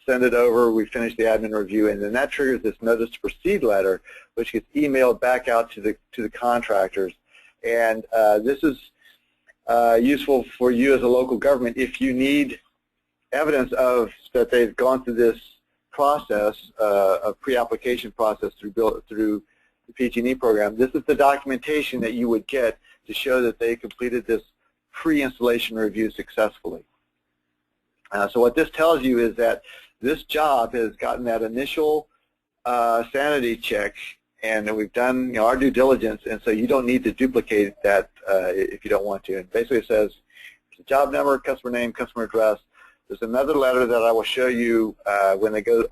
send it over, we finish the admin review, and then that triggers this notice to proceed letter, which gets emailed back out to the contractors. And this is useful for you as a local government if you need evidence of that they've gone through this process, a pre-application process through the PG&E program. This is the documentation that you would get to show that they completed this pre-installation review successfully. So what this tells you is that this job has gotten that initial sanity check, and we've done our due diligence, and so you don't need to duplicate that if you don't want to. And basically it says the job number, customer name, customer address. There's another letter that I will show you when they go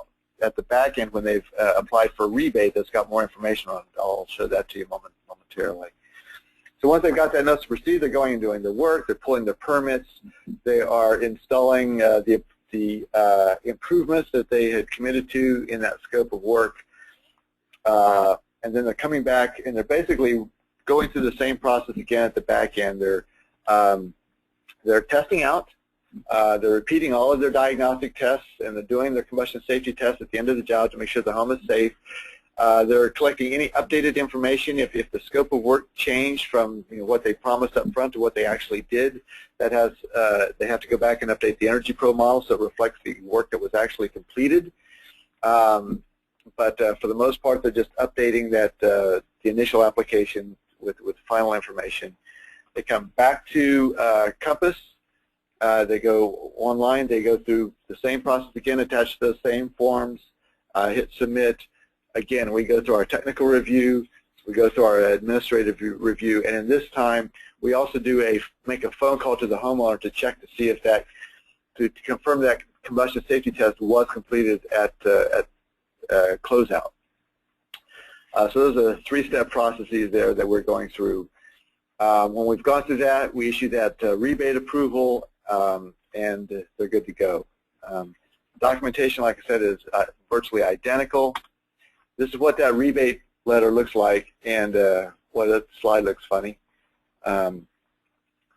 at the back end when they've applied for a rebate that's got more information on it. I'll show that to you momentarily. So once they've got that notice to proceed, they're going and doing the work, they're pulling the permits, they are installing the improvements that they had committed to in that scope of work. And then they're coming back and they're basically going through the same process again at the back end. They're testing out, they're repeating all of their diagnostic tests, and they're doing their combustion safety tests at the end of the job to make sure the home is safe. They're collecting any updated information if the scope of work changed from what they promised up front to what they actually did. That has they have to go back and update the Energy Pro model so it reflects the work that was actually completed. But for the most part, they're just updating that the initial application with final information. They come back to Compass. They go online. They go through the same process again, attach those same forms, hit submit. Again, we go through our technical review. We go through our administrative review, and in this time, we also make a phone call to the homeowner to check to see if to confirm that combustion safety test was completed at closeout. So those are 3-step processes there that we're going through. When we've gone through that, we issue that rebate approval, and they're good to go. Documentation, like I said, is virtually identical. This is what that rebate letter looks like, and well, that slide looks funny. I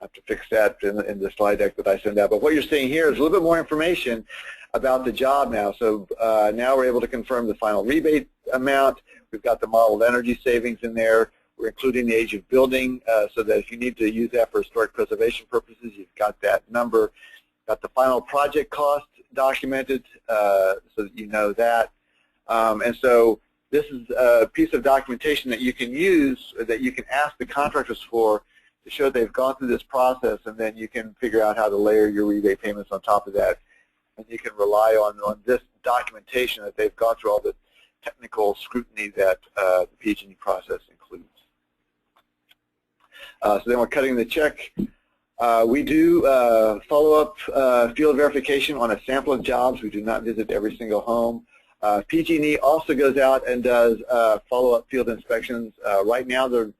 have to fix that in the slide deck that I send out. But what you're seeing here is a little bit more information about the job now. So now we're able to confirm the final rebate amount. We've got the modeled energy savings in there. We're including the age of building so that if you need to use that for historic preservation purposes, you've got that number. Got the final project cost documented so that you know that. And so this is a piece of documentation that you can use, that you can ask the contractors for to show they've gone through this process, and then you can figure out how to layer your rebate payments on top of that. And you can rely on this documentation that they've gone through all the technical scrutiny that the PG&E process includes. So then we're cutting the check. We do follow-up field verification on a sample of jobs. We do not visit every single home. PG&E also goes out and does follow-up field inspections. Right now they're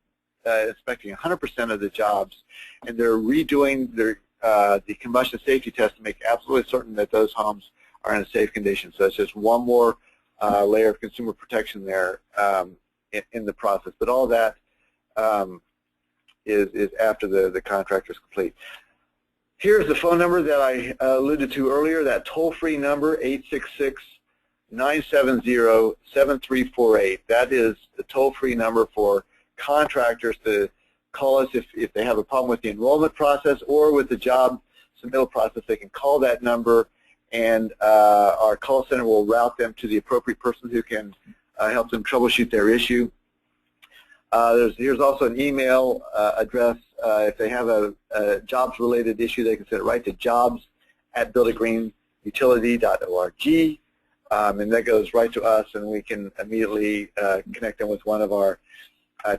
inspecting 100% of the jobs, and they're redoing their, the combustion safety test to make absolutely certain that those homes are in a safe condition. So it's just one more layer of consumer protection there in the process. But all that is after the contractor is complete. Here's the phone number that I alluded to earlier, that toll-free number, 970-7348. That is the toll-free number for contractors to call us if they have a problem with the enrollment process or with the job submittal process. They can call that number, and our call center will route them to the appropriate person who can help them troubleshoot their issue. Here's also an email address. If they have a jobs-related issue, they can send it right to jobs@buildagreenutility.org, and that goes right to us, and we can immediately connect them with one of our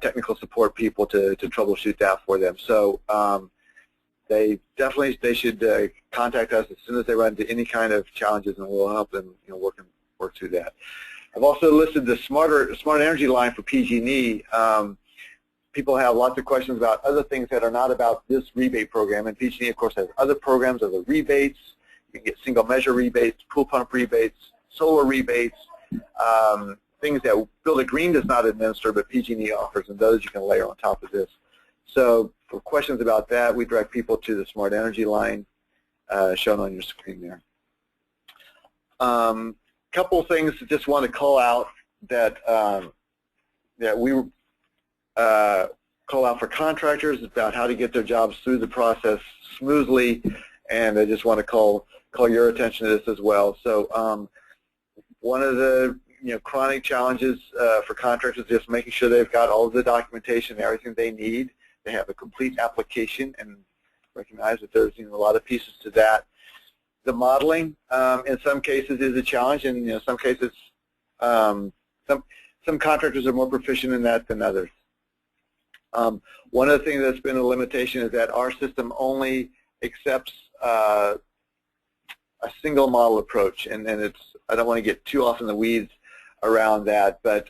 technical support people to troubleshoot that for them. So they should contact us as soon as they run into any kind of challenges, and we'll help them work through that. I've also listed the smart energy line for PG&E. People have lots of questions about other things that are not about this rebate program, and PG&E, of course, has other programs of the rebates. You can get single measure rebates, pool pump rebates, solar rebates, things that Build a Green does not administer, but PG&E offers, and those you can layer on top of this. So for questions about that, we direct people to the smart energy line shown on your screen there. Couple of things I just want to call out that we call out for contractors about how to get their jobs through the process smoothly, and I just want to call your attention to this as well. So one of the chronic challenges for contractors is just making sure they've got all of the documentation and everything they need. They have a complete application, and recognize that there's a lot of pieces to that. The modeling, in some cases, is a challenge, and in some cases, some contractors are more proficient in that than others. One of the things that's been a limitation is that our system only accepts a single model approach, and I don't want to get too off in the weeds around that, but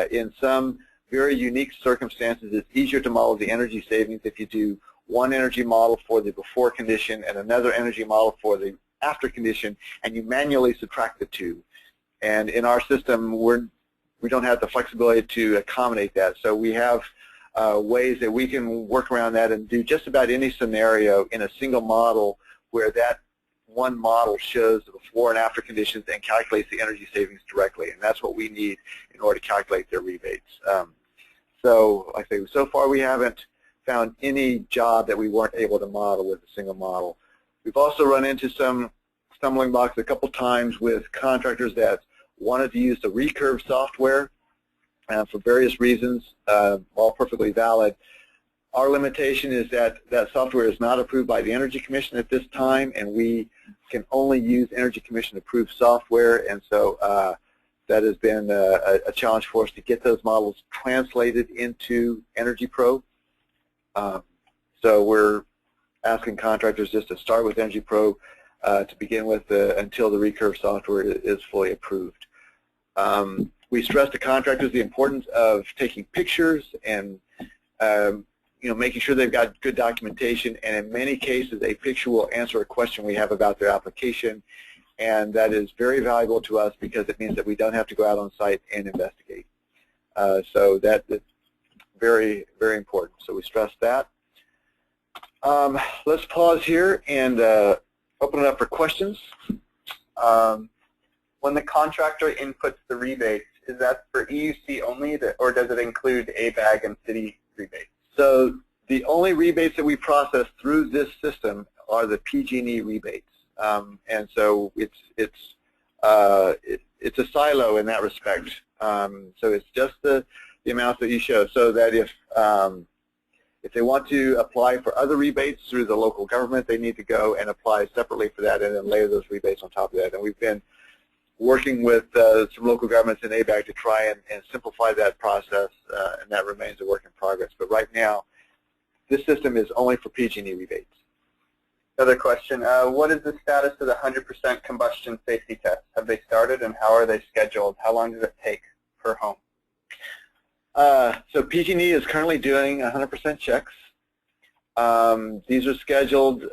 in some very unique circumstances, it's easier to model the energy savings if you do one energy model for the before condition and another energy model for the after condition, and you manually subtract the two. And in our system, we don't have the flexibility to accommodate that. So we have ways that we can work around that and do just about any scenario in a single model where that one model shows the before and after conditions and calculates the energy savings directly. And that's what we need in order to calculate their rebates. So like I say, so far we haven't found any job that we weren't able to model with a single model. We've also run into some stumbling blocks a couple times with contractors that wanted to use the recurve software for various reasons, all perfectly valid. Our limitation is that that software is not approved by the Energy Commission at this time, and we can only use Energy Commission approved software, and so that has been a challenge for us to get those models translated into Energy Pro. So we're asking contractors just to start with Energy Pro to begin with until the recurve software is fully approved. We stress to contractors the importance of taking pictures and making sure they've got good documentation, and in many cases a picture will answer a question we have about their application, and that is very valuable to us because it means that we don't have to go out on site and investigate. So that's very, very important. So we stress that. Let's pause here and open it up for questions. When the contractor inputs the rebate, is that for EUC only, or does it include ABAG and city rebates? So the only rebates that we process through this system are the PG&E rebates, and so it's a silo in that respect. So it's just the amounts that you show, so that if they want to apply for other rebates through the local government, they need to go and apply separately for that and then layer those rebates on top of that. And we've been working with some local governments in ABAG to try and simplify that process, and that remains a work in progress. But right now, this system is only for PG&E rebates. Another question, what is the status of the 100% combustion safety test? Have they started, and how are they scheduled? How long does it take per home? So PG&E is currently doing 100% checks. These are scheduled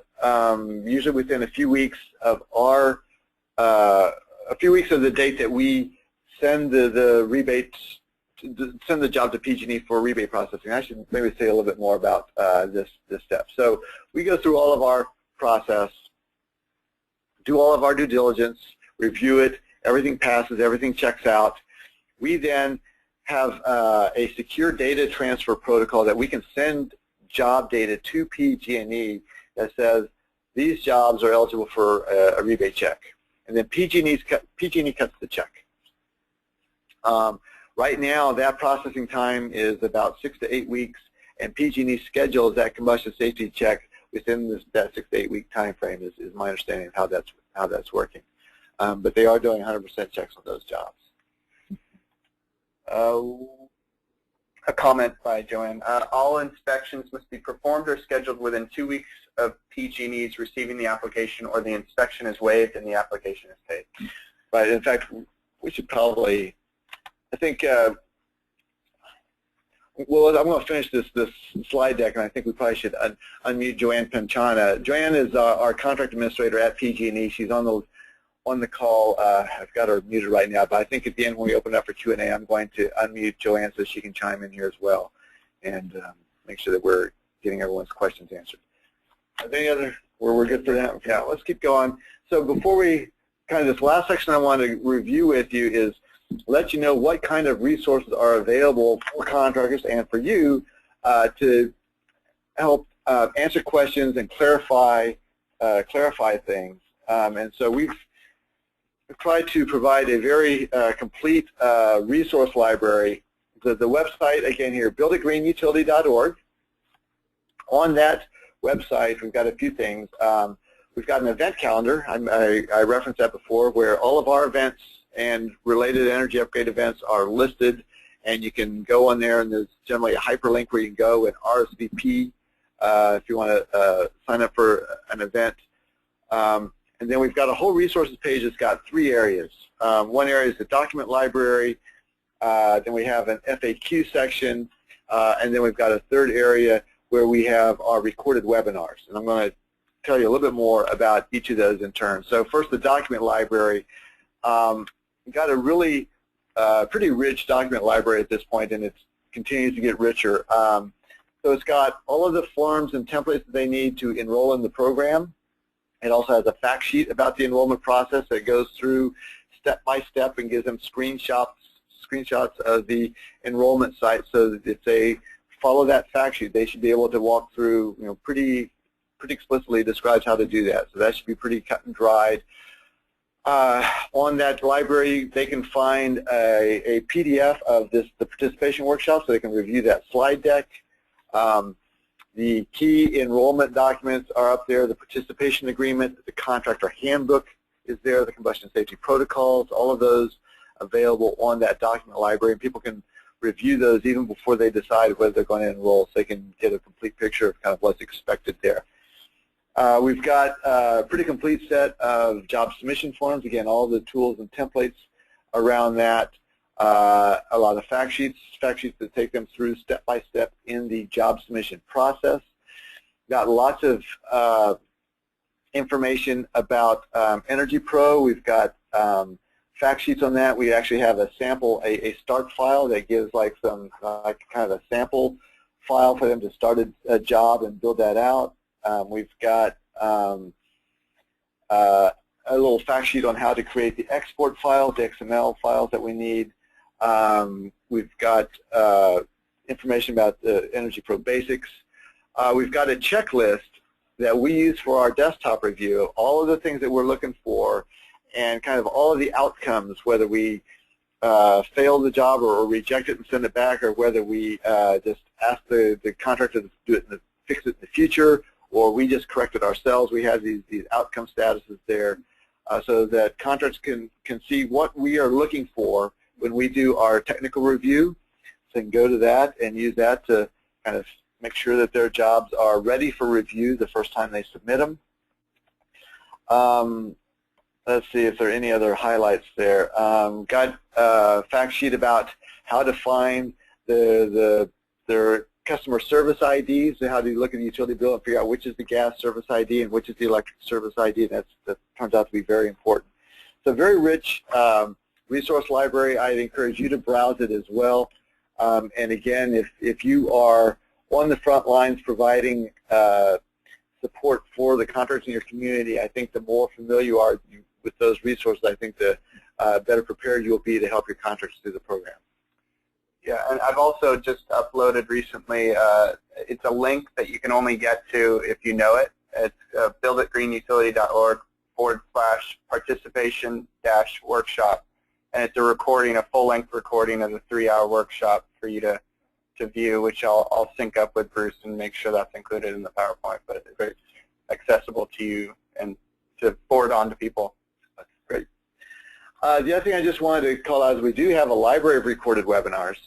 usually within a few weeks of the date that we send the rebates, send the job to PG&E for rebate processing. I should maybe say a little bit more about this step. So we go through all of our process, do all of our due diligence, review it, everything passes, everything checks out. We then have a secure data transfer protocol that we can send job data to PG&E that says these jobs are eligible for a rebate check. And then PG&E cuts the check. Right now, that processing time is about 6 to 8 weeks, and PG&E schedules that combustion safety check within that 6 to 8 week time frame is my understanding of how that's working. But they are doing 100% checks on those jobs. A comment by Joanne. All inspections must be performed or scheduled within 2 weeks of PG&E's receiving the application, or the inspection is waived and the application is paid. Right. In fact, we should probably, I think, well, I'm going to finish this slide deck, and I think we probably should unmute Joanne Panchana. Joanne is our contract administrator at PG&E. She's on the call. I've got her muted right now, but I think at the end when we open up for Q&A, I'm going to unmute Joanne so she can chime in here as well and make sure that we're getting everyone's questions answered. Are there any other where we're good for that? Yeah, let's keep going. So before we this last section I want to review with you is let you know what kind of resources are available for contractors and for you to help answer questions and clarify things. And so we've tried to provide a very complete resource library. The website, again here, builditgreenutility.org. On that website, we've got a few things. We've got an event calendar. I referenced that before, where all of our events and related energy upgrade events are listed, and you can go on there, and there's generally a hyperlink where you can go and RSVP if you want to sign up for an event. And then we've got a whole resources page that's got 3 areas. One area is the document library, then we have an FAQ section, and then we've got a 3rd area where we have our recorded webinars. And I'm going to tell you a little bit more about each of those in turn. So first, the document library. We've got a really pretty rich document library at this point, and it continues to get richer. So it's got all of the forms and templates that they need to enroll in the program. It also has a fact sheet about the enrollment process that goes through step by step and gives them screenshots of the enrollment site, so that if they follow that fact sheet, they should be able to walk through, pretty explicitly describes how to do that. So that should be pretty cut and dried. On that library, they can find a PDF of the participation workshop, so they can review that slide deck. The key enrollment documents are up there, the participation agreement, the contractor handbook is there, the combustion safety protocols, all of those available on that document library, and people can review those even before they decide whether they're going to enroll, so they can get a complete picture of kind of what's expected there. We've got a pretty complete set of job submission forms, again, all the tools and templates around that. A lot of fact sheets that take them through step by step in the job submission process. Got lots of information about Energy Pro. We've got fact sheets on that. We actually have a sample, a start file that gives like some kind of a sample file for them to start a job and build that out. We've got a little fact sheet on how to create the export files, the XML files that we need. We've got information about the Energy Pro basics. We've got a checklist that we use for our desktop review, all of the things that we're looking for, and kind of all of the outcomes, whether we fail the job or reject it and send it back, or whether we just ask the contractor to do it fix it in the future, or we just correct it ourselves. We have these outcome statuses there so that contractors can see what we are looking for when we do our technical review. So they can go to that and use that to kind of make sure that their jobs are ready for review the first time they submit them. Let's see if there are any other highlights there. Got a fact sheet about how to find their customer service IDs, and how do you look at the utility bill and figure out which is the gas service ID and which is the electric service ID, and that turns out to be very important. So very rich resource library. I'd encourage you to browse it as well. And again, if you are on the front lines providing support for the contractors in your community, I think the more familiar you are with those resources, I think the better prepared you will be to help your contractors through the program. Yeah, and I've also just uploaded recently, it's a link that you can only get to if you know it. It's builditgreenutility.org/participation-workshop, and it's a recording, a full-length recording of the 3-hour workshop for you to view, which I'll sync up with Bruce and make sure that's included in the PowerPoint, but it's very accessible to you and to forward on to people. That's great. The other thing I just wanted to call out is we do have a library of recorded webinars.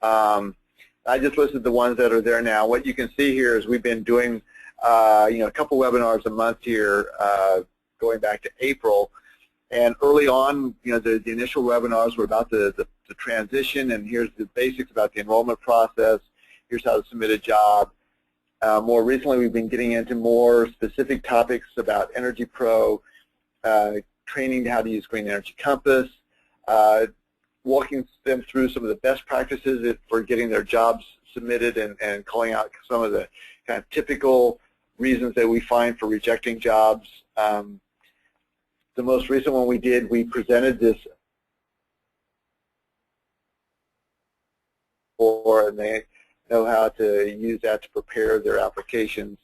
I just listed the ones that are there now. What you can see here is we've been doing a couple webinars a month here going back to April. And early on, the initial webinars were about the transition, and here's the basics about the enrollment process. Here's how to submit a job. More recently, we've been getting into more specific topics about Energy Pro, training how to use Green Energy Compass, walking them through some of the best practices for getting their jobs submitted, and calling out some of the kind of typical reasons that we find for rejecting jobs. The most recent one we did, we presented this and they know how to use that to prepare their applications.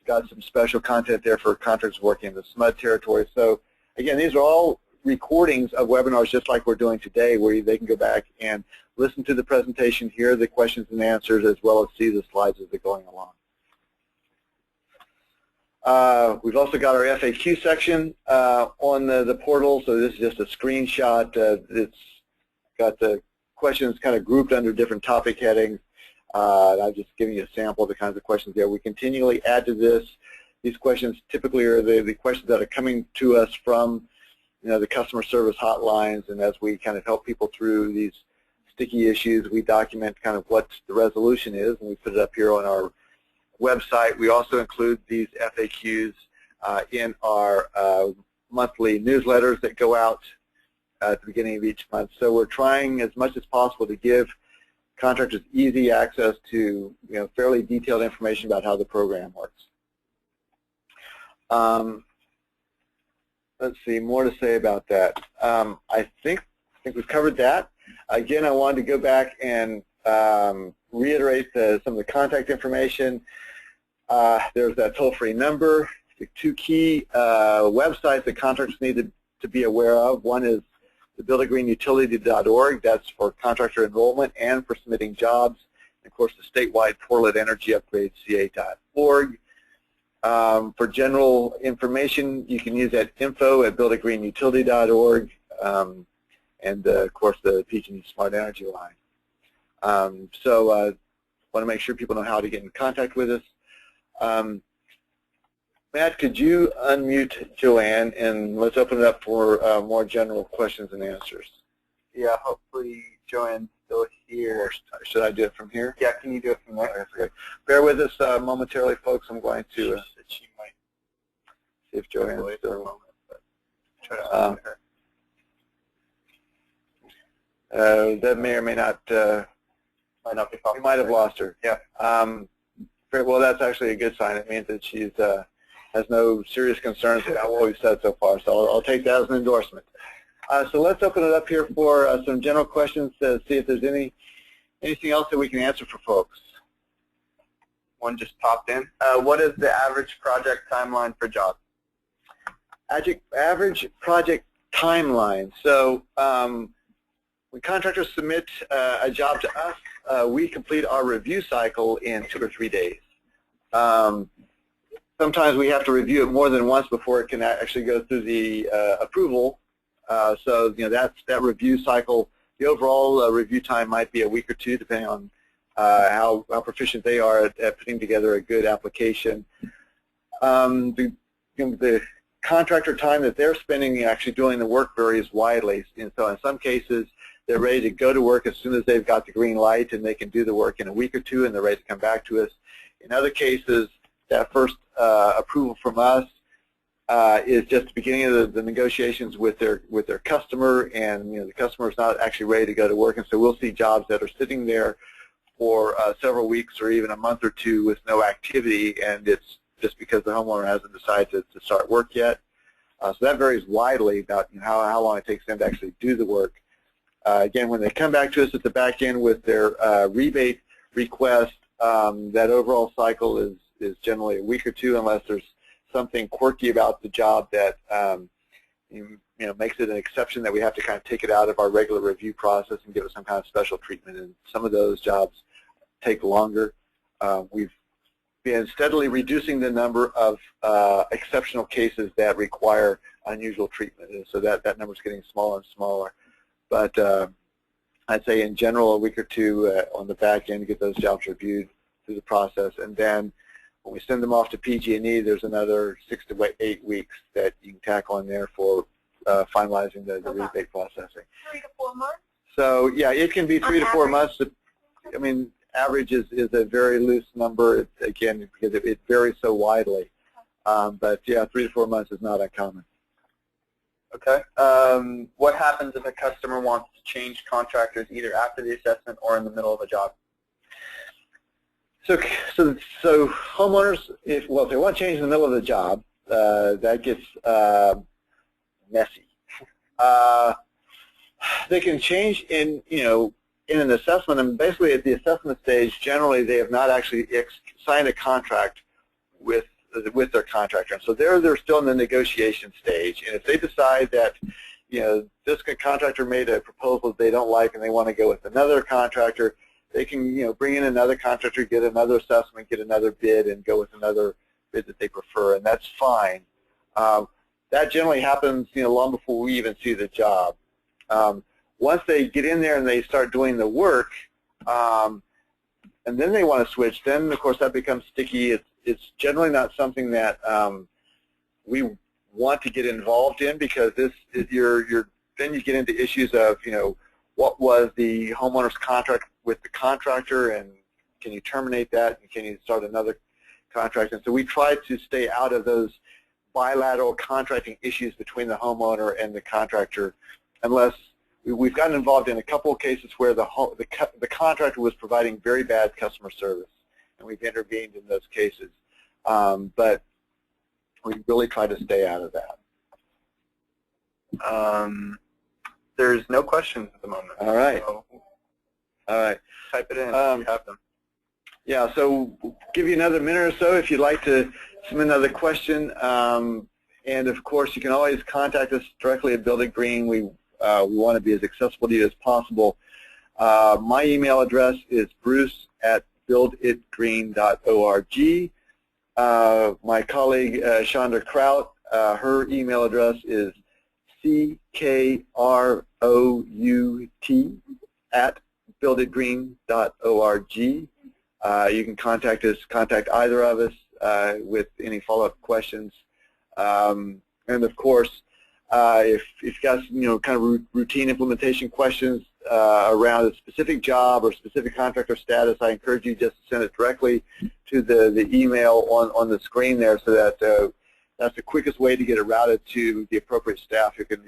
Got some special content there for contractors working in the SMUD territory. So again, these are all recordings of webinars just like we're doing today, where they can go back and listen to the presentation, hear the questions and answers, as well as see the slides as they're going along. We've also got our FAQ section on the portal, so this is just a screenshot. It's got the questions kind of grouped under different topic headings. I'm just giving you a sample of the kinds of questions there. We continually add to this. These questions typically are the questions that are coming to us from the customer service hotlines, and as we kind of help people through these sticky issues, we document kind of what the resolution is, and we put it up here on our website. We also include these FAQs in our monthly newsletters that go out at the beginning of each month. So we're trying as much as possible to give contractors easy access to fairly detailed information about how the program works. Let's see, more to say about that. I think we've covered that. Again, I wanted to go back and reiterate some of the contact information. There's that toll-free number. The two key websites that contractors need to be aware of. One is the builditgreenutility.org. That's for contractor enrollment and for submitting jobs. And of course, the statewide portal at energyupgradeca.org. For general information, you can use that info at builditgreenutility.org, and of course the PG&E Smart Energy line. Want to make sure people know how to get in contact with us. Matt, could you unmute Joanne, and let's open it up for more general questions and answers. Yeah, hopefully Joanne's still here. Or should I do it from here? Yeah, can you do it from there? Okay. Bear with us momentarily, folks. I'm going to She might see if Joanne's for a still. moment, but try to unmute her. That may or may not. Might not be possible. We might have lost her. Yeah. Well, that's actually a good sign. It means that she's has no serious concerns about what we've said so far. So I'll take that as an endorsement. So let's open it up here for some general questions to see if there's anything else that we can answer for folks. One just popped in. What is the average project timeline for jobs? Average project timeline. So when contractors submit a job to us, we complete our review cycle in 2 or 3 days. Sometimes we have to review it more than once before it can actually go through the approval. So that review cycle, the overall review time might be a week or two, depending on how proficient they are at putting together a good application. The contractor time that they're spending actually doing the work varies widely. And so in some cases, they're ready to go to work as soon as they've got the green light, and they can do the work in a week or two, and they're ready to come back to us. In other cases, that first approval from us is just the beginning of the negotiations with their customer, and the customer is not actually ready to go to work, and so we'll see jobs that are sitting there for several weeks or even a month or two with no activity, and it's just because the homeowner hasn't decided to start work yet. So that varies widely about how long it takes them to actually do the work. Again, when they come back to us at the back end with their rebate request, that overall cycle is generally a week or two, unless there's something quirky about the job that makes it an exception that we have to kind of take it out of our regular review process and give it some kind of special treatment. And some of those jobs take longer. We've been steadily reducing the number of exceptional cases that require unusual treatment, and so that number is getting smaller and smaller. But I'd say in general a week or two on the back end to get those jobs reviewed through the process, and then when we send them off to PG&E, there's another 6 to 8 weeks that you can tack on there for finalizing the rebate processing. 3 to 4 months? So yeah, it can be 3 to 4 months. I mean, average is a very loose number, again, because it varies so widely. But yeah, 3 to 4 months is not uncommon. Okay. What happens if a customer wants to change contractors either after the assessment or in the middle of a job? So homeowners, if they want to change in the middle of the job, that gets messy. They can change in an assessment, and basically at the assessment stage, generally they have not actually signed a contract with their contractor, and so they're still in the negotiation stage. And if they decide that this contractor made a proposal that they don't like and they want to go with another contractor, they can bring in another contractor, get another assessment, get another bid, and go with another bid that they prefer, and that's fine. That generally happens long before we even see the job. Once they get in there and they start doing the work, and then they want to switch, then of course that becomes sticky. It's generally not something that we want to get involved in, because then you get into issues of what was the homeowner's contract with the contractor, and can you terminate that, and can you start another contract? And so we try to stay out of those bilateral contracting issues between the homeowner and the contractor, unless we've gotten involved in a couple of cases where the contractor was providing very bad customer service, and we've intervened in those cases. But we really try to stay out of that. There's no questions at the moment. All right. So all right. Type it in if you have them. Yeah, so we'll give you another minute or so if you'd like to submit another question. And of course, you can always contact us directly at Build It Green. We want to be as accessible to you as possible. My email address is bruce@builditgreen.org. My colleague Chandra Kraut, her email address is CKROUT@builditgreen.org. You can contact either of us with any follow-up questions. And of course, if you've got kind of routine implementation questions around a specific job or specific contractor status, I encourage you just to send it directly to the email on the screen there, so that that's the quickest way to get it routed to the appropriate staff who can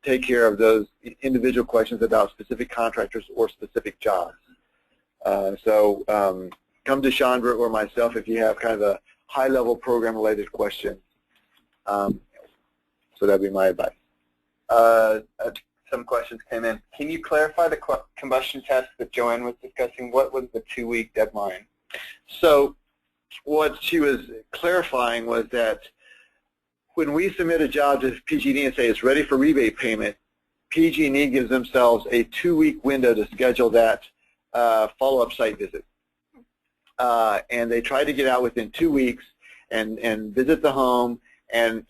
take care of those individual questions about specific contractors or specific jobs. So come to Chandra or myself if you have kind of a high-level program-related question. So that'd be my advice. Some questions came in. Can you clarify the combustion test that Joanne was discussing? What was the 2-week deadline? So what she was clarifying was that when we submit a job to PG&E and say it's ready for rebate payment, PG&E gives themselves a 2-week window to schedule that follow-up site visit. And they try to get out within 2 weeks and visit the home and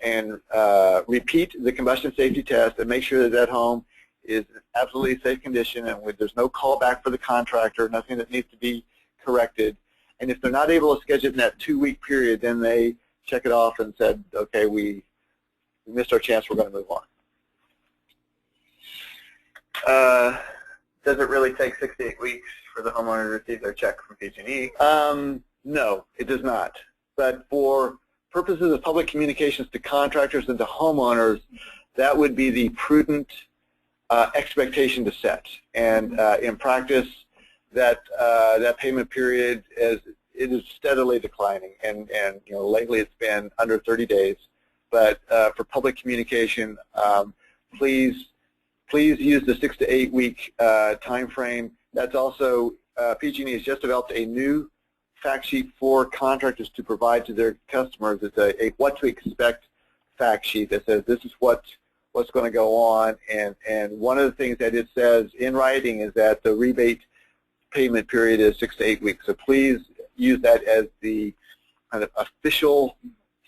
repeat the combustion safety test and make sure that that home is in absolutely safe condition and there's no callback for the contractor, nothing that needs to be corrected. And if they're not able to schedule it in that 2-week period, then they check it off and said, okay, we missed our chance, we're going to move on. Does it really take 6 to 8 weeks for the homeowner to receive their check from PG&E? No, it does not. But for purposes of public communications to contractors and to homeowners, that would be the prudent expectation to set. And in practice, that payment period is steadily declining, and lately it's been under 30 days but for public communication, please use the 6 to 8 week time frame. That's also, PG&E has just developed a new fact sheet for contractors to provide to their customers. It's a what to expect fact sheet that says this is what's going to go on, and one of the things that it says in writing is that the rebate payment period is 6 to 8 weeks. So please use that as the kind of official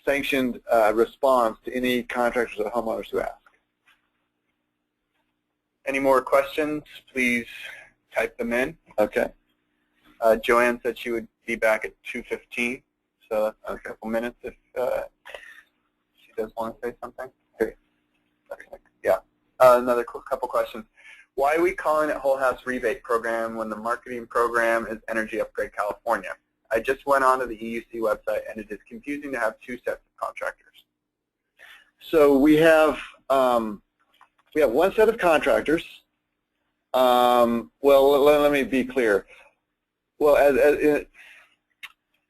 sanctioned response to any contractors or homeowners who ask. Any more questions? Please type them in. Okay. Joanne said she would be back at 2:15, so that's a couple minutes if she does want to say something. Okay. Yeah. Another couple questions. Why are we calling it Whole House Rebate Program when the marketing program is Energy Upgrade California? I just went onto the EUC website, and it is confusing to have two sets of contractors. So we have one set of contractors. Well, let me be clear. Well,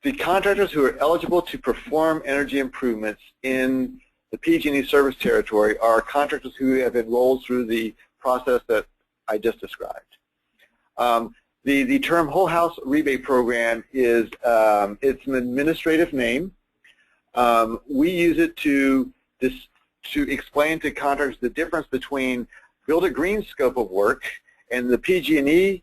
the contractors who are eligible to perform energy improvements in the PG&E service territory are contractors who have enrolled through the process that I just described. The term Whole House Rebate Program is it's an administrative name. We use it to explain to contractors the difference between Build a Green scope of work and the PG&E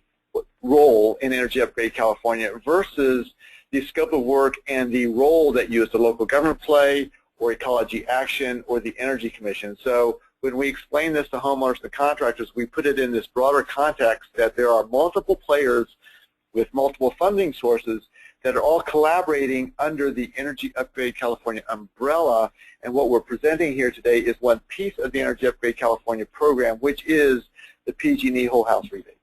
role in Energy Upgrade California versus the scope of work and the role that you as the local government play, or Ecology Action, or the Energy Commission. So when we explain this to homeowners and contractors, we put it in this broader context that there are multiple players with multiple funding sources that are all collaborating under the Energy Upgrade California umbrella, and what we're presenting here today is one piece of the Energy Upgrade California program, which is the PG&E Whole House Rebate.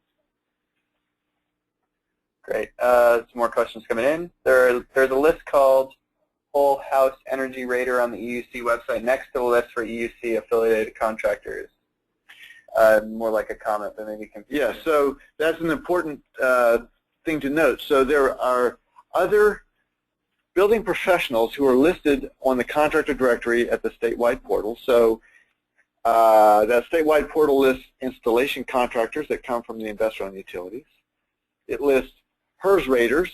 Great. Some more questions coming in. There's a list called Whole House Energy Rater on the EUC website next to the list for EUC affiliated contractors. More like a comment than maybe confusion. Yeah, so that's an important thing to note. So there are other building professionals who are listed on the contractor directory at the statewide portal. So that statewide portal lists installation contractors that come from the investor-owned utilities. It lists HERS raters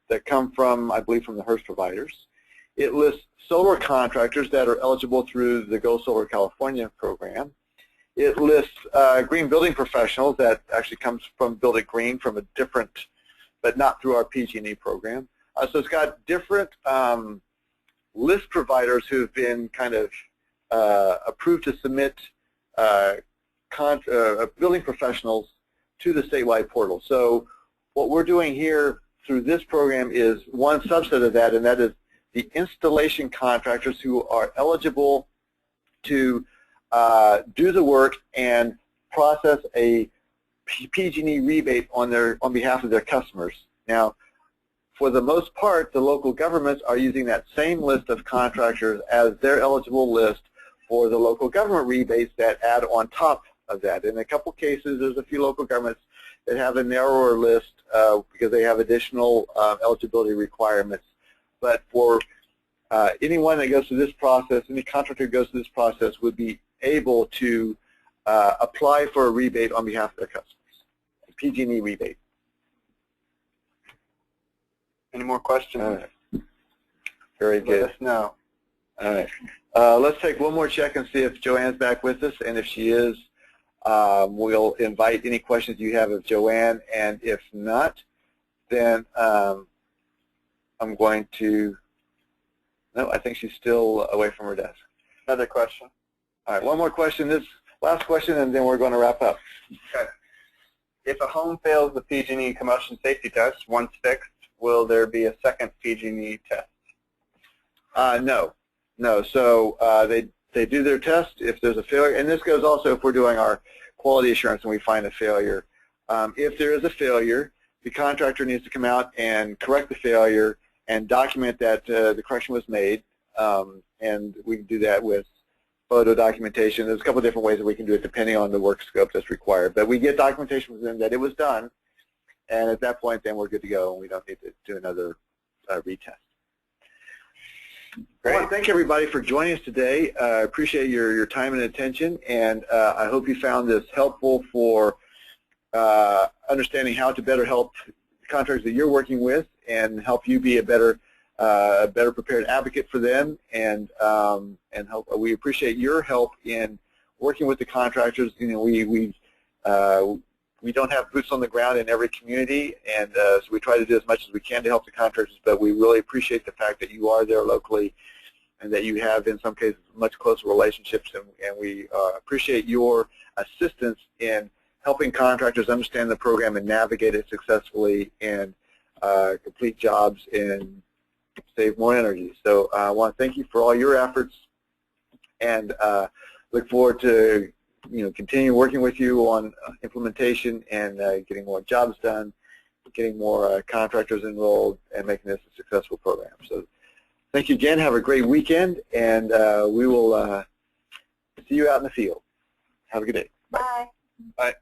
that come from, I believe, from the HERS providers. It lists solar contractors that are eligible through the Go Solar California program. It lists green building professionals that actually comes from Build It Green from a different, but not through our PG&E program. So it's got different list providers who have been kind of approved to submit building professionals to the statewide portal. So what we're doing here through this program is one subset of that, and that is the installation contractors who are eligible to do the work and process a PG&E rebate on behalf of their customers. Now, for the most part, the local governments are using that same list of contractors as their eligible list for the local government rebates that add on top of that. In a couple cases, there's a few local governments that have a narrower list because they have additional eligibility requirements. But for anyone that goes through this process, any contractor who goes through this process would be able to apply for a rebate on behalf of their customers, a PG&E rebate. Any more questions? All right. Very good. Let us know. All right. Let's take one more check and see if Joanne's back with us, and if she is, we'll invite any questions you have of Joanne, and if not, then I'm going to, no, I think she's still away from her desk. Another question. All right, one more question, this last question, and then we're going to wrap up. Okay. If a home fails the PG&E combustion safety test, once fixed, will there be a second PG&E test? No. So they do their test. If there's a failure, and this goes also if we're doing our quality assurance and we find a failure. If there is a failure, the contractor needs to come out and correct the failure and document that the correction was made, and we can do that with photo documentation. There's a couple of different ways that we can do it depending on the work scope that's required. But we get documentation from them that it was done, and at that point then we're good to go and we don't need to do another retest. I want to thank everybody for joining us today. I appreciate your time and attention, and I hope you found this helpful for understanding how to better help the contractors that you're working with and help you be a better prepared advocate for them, and we appreciate your help in working with the contractors. You know, we don't have boots on the ground in every community, and so we try to do as much as we can to help the contractors, but we really appreciate the fact that you are there locally and that you have, in some cases, much closer relationships, and we appreciate your assistance in helping contractors understand the program and navigate it successfully and complete jobs and save more energy. So I want to thank you for all your efforts, and look forward to continue working with you on implementation and getting more jobs done, getting more contractors enrolled, and making this a successful program. So thank you again. Have a great weekend, and we will see you out in the field. Have a good day. Bye. Bye.